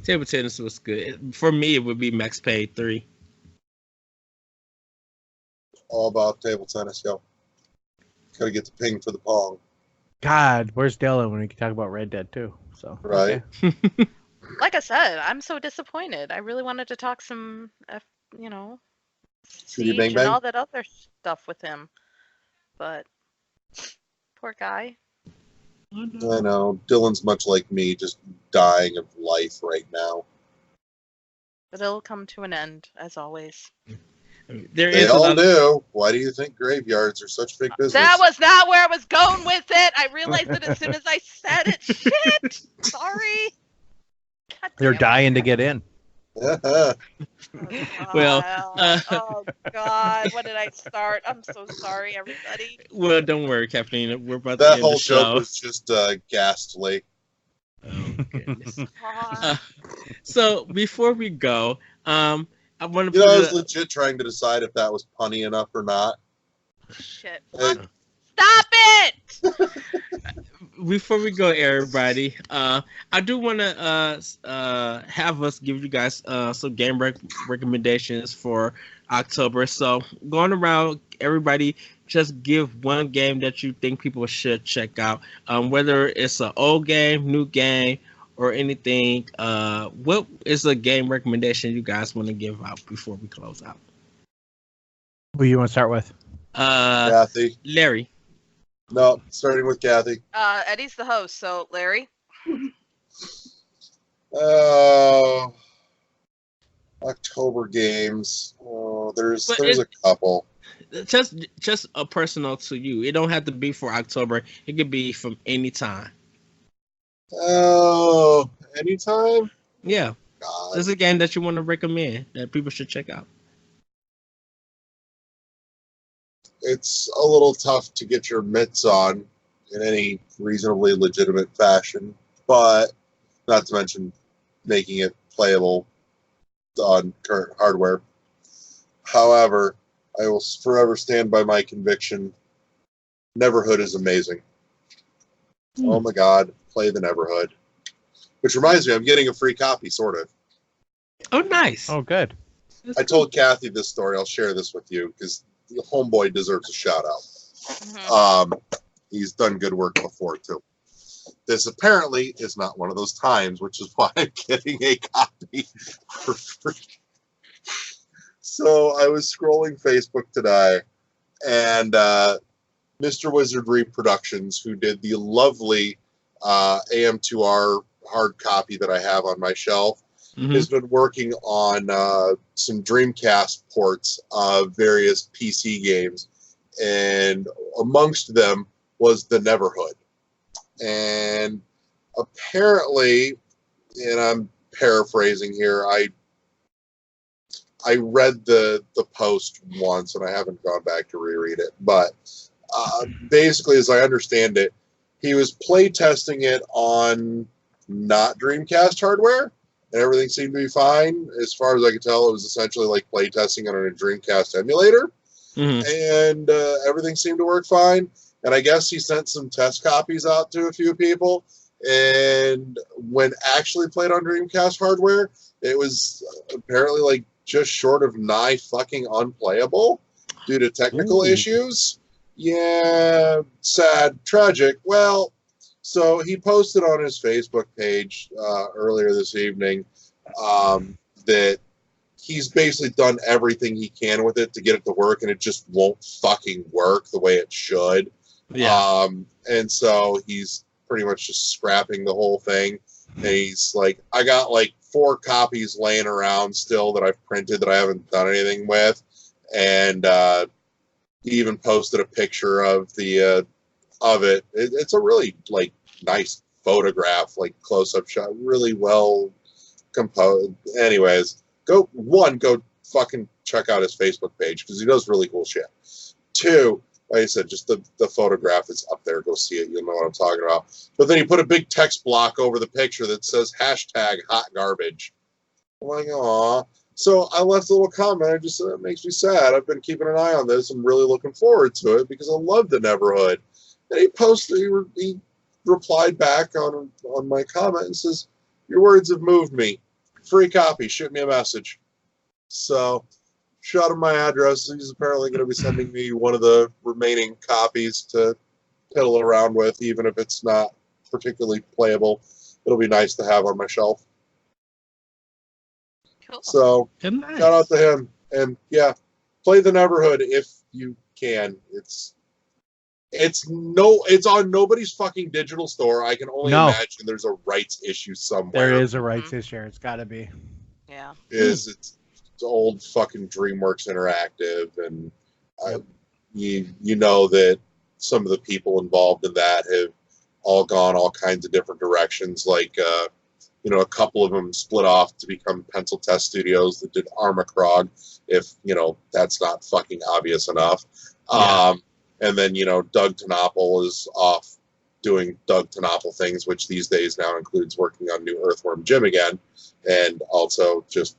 S1: Table tennis was good. For me, it would be Max Payne 3.
S4: All about table tennis, yo. Gotta get the ping for the pong.
S2: God, where's Dylan when we can talk about Red Dead 2? So
S4: Right.
S2: okay.
S3: Like I said, I'm so disappointed. I really wanted to talk some, you know,
S4: Shooty
S3: Siege
S4: bang
S3: and
S4: bang?
S3: all that other stuff with him. But poor guy.
S4: I know. Dylan's much like me, just dying of life right now.
S3: But it'll come to an end, as always.
S1: There
S4: They
S1: is
S4: all
S1: another,
S4: do. Why do you think graveyards are such big business?
S3: That was not where I was going with it. I realized it as soon as I said it. Shit. Sorry. God
S2: They're
S3: damn it.
S2: dying to get in.
S3: Oh,
S1: Well,
S3: God. Oh God, what did I start? I'm so sorry, everybody.
S1: well, don't worry, Kathleen. We're about to
S4: That
S1: end
S4: whole
S1: the show.
S4: joke was just ghastly.
S1: Oh, goodness.
S3: God.
S1: So before we go, I want to
S4: You know, I
S1: put
S4: was legit trying to decide if that was punny enough or not.
S3: Shit.
S4: Hey,
S3: Stop it!
S1: before we go, everybody, I do want to have us give you guys some game recommendations for October. So going around, everybody, just give one game that you think people should check out. Whether it's an old game, new game, or anything. What is a game recommendation you guys want to give out before we close out?
S2: Who you want to start with?
S4: Kathy.
S1: Larry.
S4: No, starting with Kathy.
S3: Eddie's the host, so Larry.
S4: October games. Oh, there's
S1: But
S4: a couple.
S1: Just a personal to you. It don't have to be for October. It could be from any time.
S4: Oh, anytime?
S1: Yeah.
S4: God.
S1: This is a game that you want to recommend that people should check out.
S4: It's a little tough to get your mitts on in any reasonably legitimate fashion, but not to mention making it playable on current hardware. However, I will forever stand by my conviction. Neverhood is amazing. Oh my God, play the Neverhood. Which reminds me, I'm getting a free copy, sort of.
S1: Oh, nice.
S2: Oh, good.
S4: I told Kathy this story. I'll share this with you because the homeboy deserves a shout out.
S3: Mhm.
S4: He's done good work before too. This apparently is not one of those times, which is why I'm getting a copy for free. So I was scrolling Facebook today, and Mr. Wizardry Productions, who did the lovely AM2R hard copy that I have on my shelf, has been working on some Dreamcast ports of various PC games, and amongst them was the Neverhood. And apparently, and I'm paraphrasing here, I read the post once, and I haven't gone back to reread it, but basically, as I understand it, he was playtesting it on not Dreamcast hardware, and everything seemed to be fine. As far as I could tell, it was essentially like playtesting it on a Dreamcast emulator, and everything seemed to work fine. And I guess he sent some test copies out to a few people, and when actually played on Dreamcast hardware, it was apparently like just short of nigh fucking unplayable due to technical issues. Yeah, sad, tragic. Well, so he posted on his Facebook page earlier this evening that he's basically done everything he can with it to get it to work, and it just won't fucking work the way it should.
S1: Yeah.
S4: And so he's pretty much just scrapping the whole thing. And he's like, I got like 4 copies laying around still that I've printed that I haven't done anything with. And he even posted a picture of the of it. It's a really like nice photograph, like close-up shot, really well composed. Anyways, go fucking check out his Facebook page because he does really cool shit. 2, like I said, just the photograph is up there. Go see it. You'll know what I'm talking about. But then he put a big text block over the picture that says #hotgarbage. I'm like, aw. So I left a little comment. I just said, it makes me sad. I've been keeping an eye on this. I'm really looking forward to it because I love the Neverhood. And he replied back on my comment and says, your words have moved me. Free copy. Shoot me a message. So shot him my address. He's apparently going to be sending me one of the remaining copies to piddle around with, even if it's not particularly playable. It'll be nice to have on my shelf.
S3: Cool.
S4: So
S1: Nice.
S4: shout out to him. And yeah, play the Neverhood if you can. It's on nobody's fucking digital store. I can only imagine there's a rights issue somewhere.
S2: There is a rights issue. It's got to be.
S3: Yeah.
S4: It's old fucking DreamWorks Interactive, and you know that some of the people involved in that have all gone all kinds of different directions. Like a couple of them split off to become Pencil Test Studios that did Armacrog, if that's not fucking obvious enough.
S1: Yeah.
S4: And then Doug TenNapel is off doing Doug TenNapel things, which these days now includes working on New Earthworm Jim again, and also just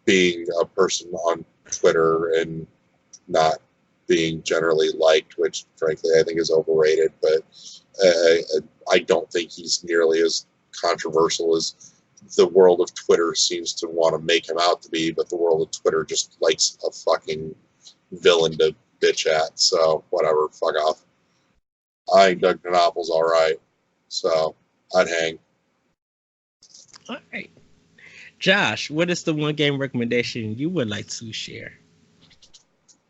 S4: being a person on Twitter and not being generally liked, which frankly I think is overrated, but I don't think he's nearly as controversial as the world of Twitter seems to want to make him out to be, but the world of Twitter just likes a fucking villain to bitch at, so whatever, fuck off. I think Doug TenNapel's alright, so I'd hang.
S1: All right. Josh, what is the one game recommendation you would like to share?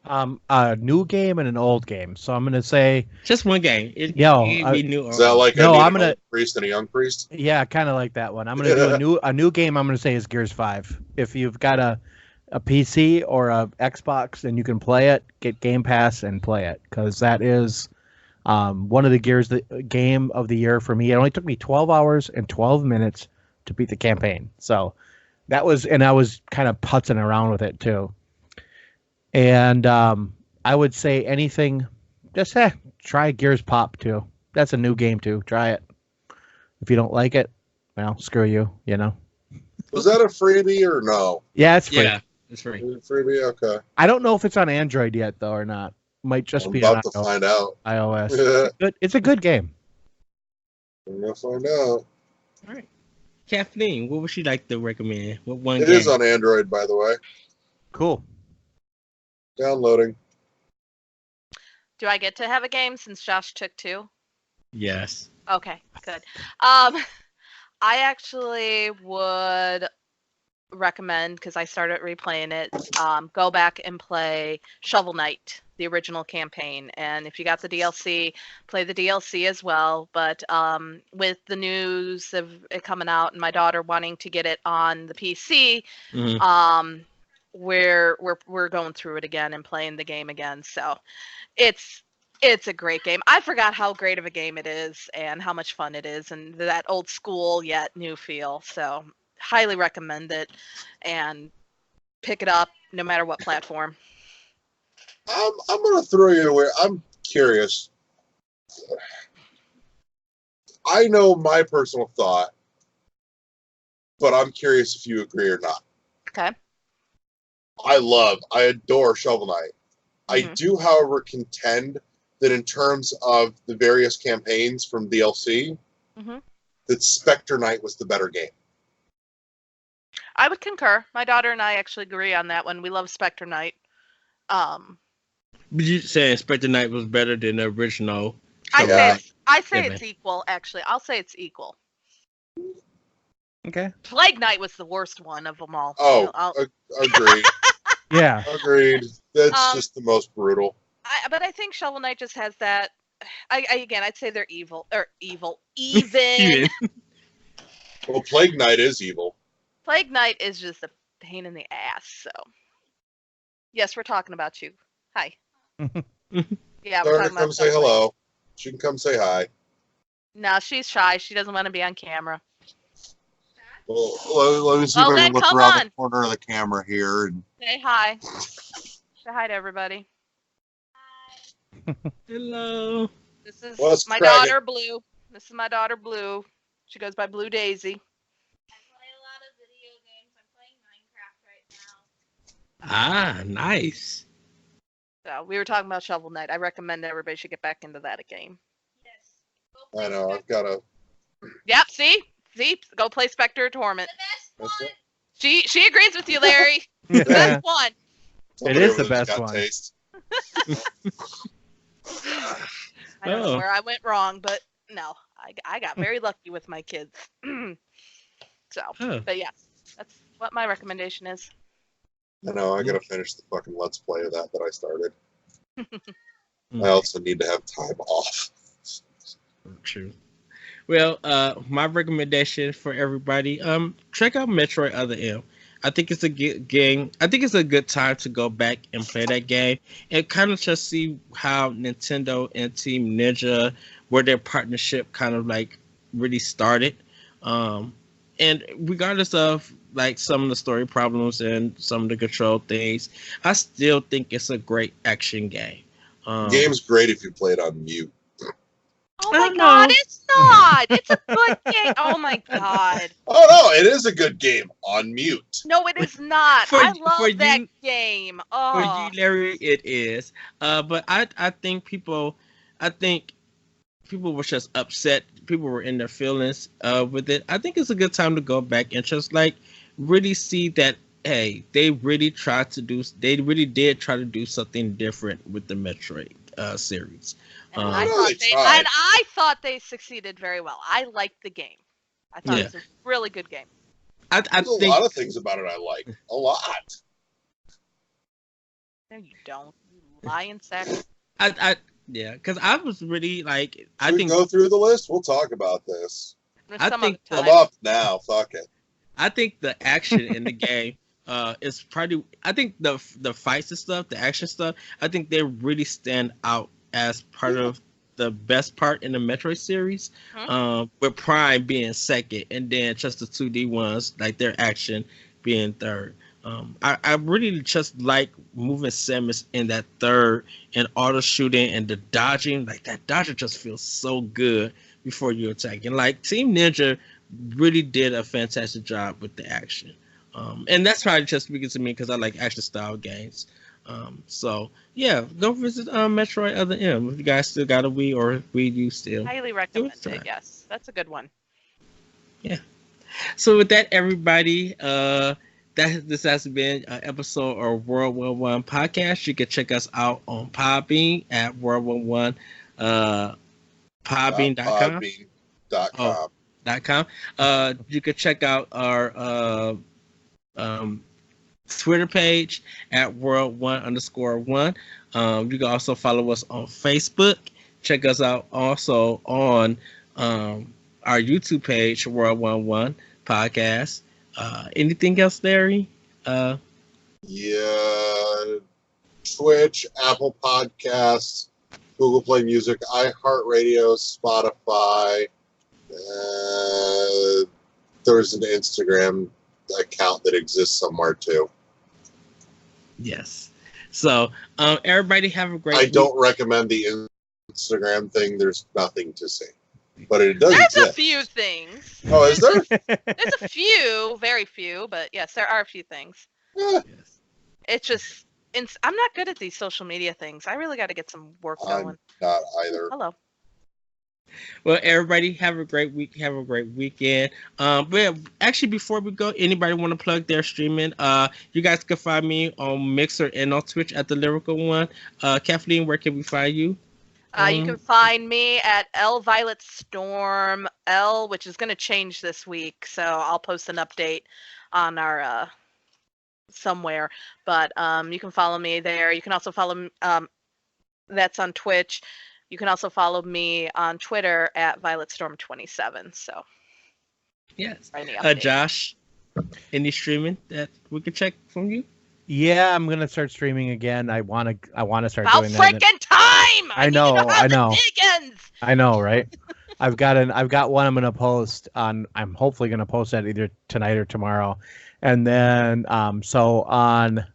S2: A new game and an old game. So I'm gonna say
S1: just one game. It
S2: can
S1: be new.
S4: Is that like
S2: no? I'm
S4: an old priest and a young priest?
S2: Yeah, kind of like that one. I'm gonna do a new game. I'm gonna say is Gears 5. If you've got a PC or a Xbox and you can play it, get Game Pass and play it, because that is one of the Gears game of the year for me. It only took me 12 hours and 12 minutes to beat the campaign. So that was, and I was kind of putzing around with it too. And I would say anything just try Gears Pop too. That's a new game too. Try it. If you don't like it, well, screw you. You know.
S4: Was that a freebie or no?
S2: Yeah, it's free.
S1: Yeah, it's free.
S4: Freebie, okay.
S2: I don't know if it's on Android yet though or not. Might just
S4: I'm
S2: be
S4: about
S2: on
S4: to find out.
S2: iOS. It's a good game.
S4: I'm gonna find out.
S1: All right. Kathleen, what would she like to recommend? What one
S4: It
S1: game?
S4: is on Android, by the way.
S2: Cool.
S4: Downloading.
S3: Do I get to have a game since Josh took 2?
S1: Yes.
S3: Okay, good. I actually would recommend, because I started replaying it, go back and play Shovel Knight, the original campaign. And if you got the DLC, play the DLC as well. But with the news of it coming out and my daughter wanting to get it on the PC,
S1: Mhm.
S3: we're going through it again and playing the game again. So it's a great game. I forgot how great of a game it is and how much fun it is, and that old school yet new feel. So highly recommend it and pick it up no matter what platform.
S4: I'm gonna throw you away. I'm curious. I know my personal thought, but I'm curious if you agree or not.
S3: Okay.
S4: I adore Shovel Knight. I do, however, contend that in terms of the various campaigns from DLC, that Spectre Knight was the better game.
S3: I would concur. My daughter and I actually agree on that one. We love Spectre Knight.
S1: But you saying Spectre Knight was better than the original?
S3: I say it's equal. Actually, I'll say it's equal.
S2: Okay.
S3: Plague Knight was the worst one of them all.
S4: Oh, agreed.
S2: Yeah.
S4: Agreed. That's just the most brutal.
S3: But I think Shovel Knight just has that. I'd say they're evil or even.
S4: Well, Plague Knight is evil.
S3: Plague Knight is just a pain in the ass. So, yes, we're talking about you. Hi. Yeah, we're talking about.
S4: Come say hello. She can come say hi.
S3: No, she's shy. She doesn't want to be on camera.
S4: Well, let me see if I can look around the corner of the camera here and
S3: say hi. Say hi to everybody.
S1: Hello.
S3: This is my daughter, Blue. This is my daughter, Blue. She goes by Blue Daisy.
S5: I play a lot of video games. I'm playing Minecraft right now.
S1: Ah, nice.
S3: So we were talking about Shovel Knight. I recommend everybody should get back into that game.
S5: Yes.
S4: I know I've got to.
S3: Yep. See, go play Spectre Torment.
S5: The best one.
S3: She agrees with you, Larry. The best one.
S2: It is the best one.
S4: Taste.
S3: I don't know where I went wrong, but no, I got very lucky with my kids. But yeah, that's what my recommendation is.
S4: I know I gotta finish the fucking Let's Play of that I started. I also need to have time off.
S1: True. Well, my recommendation for everybody, check out Metroid Other M. I think it's a good game. I think it's a good time to go back and play that game and kind of just see how Nintendo and Team Ninja, where their partnership kind of like really started. And regardless of like some of the story problems and some of the control things, I still think it's a great action game.
S4: The game's great if you play it on mute.
S3: Oh my god, it's not! It's a good game. Oh my god.
S4: Oh no, it is a good game on mute.
S3: No, it is not. I love that game. Oh.
S1: For you, Larry, it is. But I think people were just upset. People were in their feelings with it. I think it's a good time to go back and just like really see that, hey, they really did try to do something different with the Metroid series.
S3: And I thought they succeeded very well. I liked the game. I thought it was a really good game.
S4: There's a lot of things about it I like. A lot.
S3: No, you don't. You lying sack.
S1: Yeah, because I was really like,
S4: Should we go through the list? We'll talk about this.
S3: I'm
S4: up now. Fuck it.
S1: I think the action in the game is probably. I think the fights and stuff, the action stuff. I think they really stand out as part of the best part in the Metroid series. With Prime being second, and then just the 2D ones, like their action being third. I really just like moving Samus in that third and auto shooting and the dodging. Like that dodger just feels so good before you attack. And like Team Ninja really did a fantastic job with the action. And that's probably just speaking to me because I like action style games. So yeah, go visit Metroid Other M if you guys still got a Wii or Wii U still.
S3: Highly recommend
S1: try.
S3: it. Yes, that's a good one.
S1: So with that, everybody, this has been an episode of World 11 podcast. You can check us out on Podbean at World 11, Podbean.com.
S4: Podbean.com.
S1: You can check out our Twitter page at World1_1. You can also follow us on Facebook. Check us out also on our YouTube page, World 11 podcast. Anything else, Larry?
S4: Yeah, Twitch, Apple Podcasts, Google Play Music, iHeartRadio, Spotify. There's an Instagram account that exists somewhere too.
S1: Yes. So everybody have a great
S4: I
S1: week.
S4: don't recommend the Instagram thing. There's nothing to see, but it does
S3: There's
S4: exist.
S3: a few things.
S4: Oh, is there?
S3: There's a few, very few, but yes, there are a few things.
S4: Eh,
S1: Yes.
S3: It's just, I'm not good at these social media things. I really got to get some work
S4: I'm
S3: going.
S4: not either.
S3: Hello.
S1: Well, everybody have a great week. Have a great weekend. But actually, before we go, anybody want to plug their streaming? You guys can find me on Mixer and on Twitch at the Lyrical One. Kathleen, where can we find you?
S3: You can find me at L Violet Storm L, which is going to change this week, so I'll post an update on our somewhere. But you can follow me there. You can also follow that's on Twitch. You can also follow me on Twitter at VioletStorm27. So
S1: Yes.
S3: for any updates.
S1: Josh, any streaming that we can check from you?
S2: Yeah, I'm gonna start streaming again. I wanna start
S3: About
S2: doing that.
S3: freaking time!
S2: I
S3: need
S2: know,
S3: to
S2: I
S3: have the
S2: know.
S3: Dickens!
S2: I know, right? I've got one I'm gonna post on. I'm hopefully gonna post that either tonight or tomorrow, and then I'm the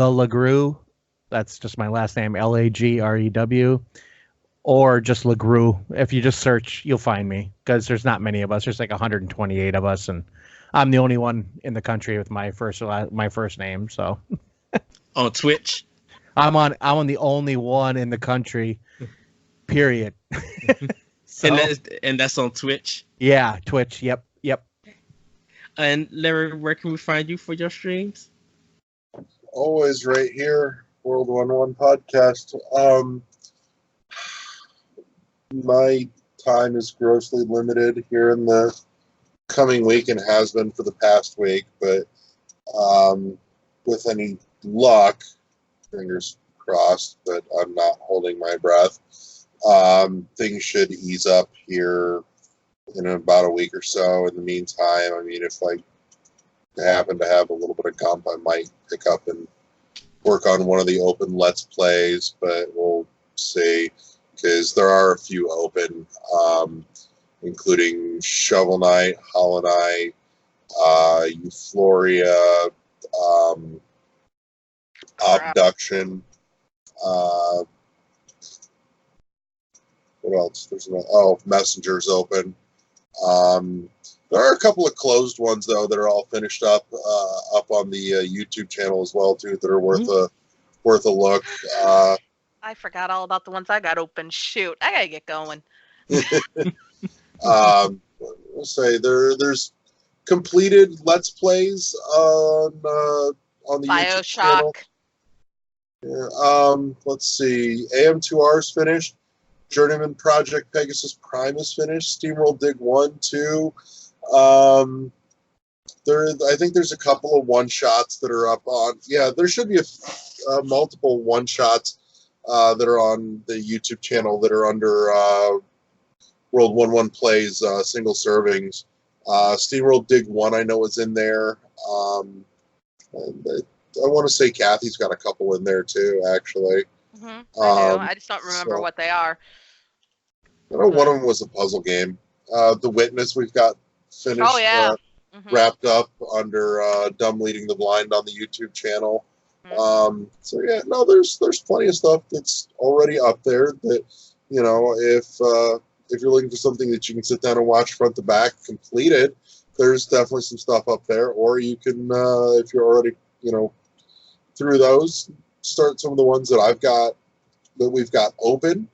S2: LaGrew. That's just my last name, LAGREW, or just LaGrew. If you just search, you'll find me because there's not many of us. There's like 128 of us, and I'm the only one in the country with my first name. So
S1: On Twitch.
S2: I'm the only one in the country. Period. So,
S1: And that's on Twitch.
S2: yeah, Twitch. Yep.
S1: And Larry, where can we find you for your streams?
S4: Always right here, World 11 podcast. My time is grossly limited here in the coming week and has been for the past week, but with any luck, fingers crossed, but I'm not holding my breath, things should ease up here in about a week or so. In the meantime, I mean, if I happen to have a little bit of gump, I might pick up and work on one of the open Let's Plays, but we'll see, because there are a few open, including Shovel Knight, Hollow Knight, Euphoria, Abduction. What else? Messenger's open. There are a couple of closed ones though that are all finished up on the YouTube channel as well too, that are worth a look.
S3: I forgot all about the ones I got open. Shoot, I gotta get going.
S4: We'll say there's completed Let's Plays on the YouTube channel.
S3: Bioshock.
S4: Yeah, let's see. AM2R is finished. Journeyman Project Pegasus Prime is finished. SteamWorld Dig 1, 2. I think there's a couple of one-shots that are up on. Yeah, there should be multiple one-shots that are on the YouTube channel that are under World 11 Plays single servings. SteamWorld Dig 1 I know is in there. And I want to say Kathy's got a couple in there too, actually.
S3: I do. I just don't remember
S4: so-
S3: what they are.
S4: I know one of them was a puzzle game. The Witness we've got finished.
S3: Oh, yeah. Mhm.
S4: wrapped up under Dumb Leading the Blind on the YouTube channel.
S3: Mhm.
S4: So yeah, no, there's plenty of stuff that's already up there that, you know, if you're looking for something that you can sit down and watch front to back completed, there's definitely some stuff up there. Or you can, if you're already, you know, through those, start some of the ones that we've got open.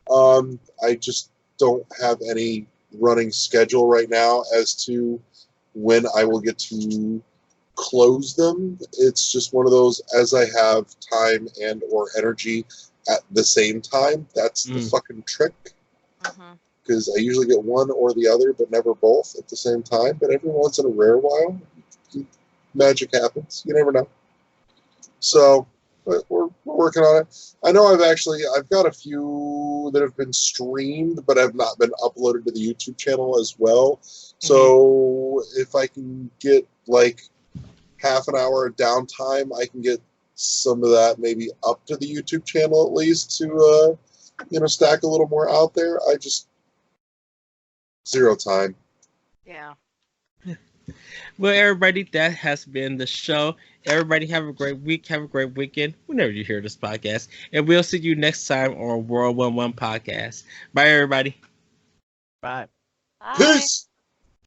S4: I just don't have any running schedule right now as to when I will get to close them. It's just one of those, as I have time and or energy at the same time. That's the fucking trick,
S3: Mhm.
S4: because I usually get one or the other, but never both at the same time. But every once in a rare while, magic happens. You never know. So but we're working on it. I know I've got a few that have been streamed, but have not been uploaded to the YouTube channel as well. So if I can get like half an hour of downtime, I can get some of that maybe up to the YouTube channel at least to stack a little more out there. I just zero time.
S3: Yeah.
S1: Well, everybody, that has been the show. Everybody have a great week. Have a great weekend whenever you hear this podcast. And we'll see you next time on World 11 Podcast. Bye, everybody.
S2: Bye.
S3: Bye.
S4: Peace.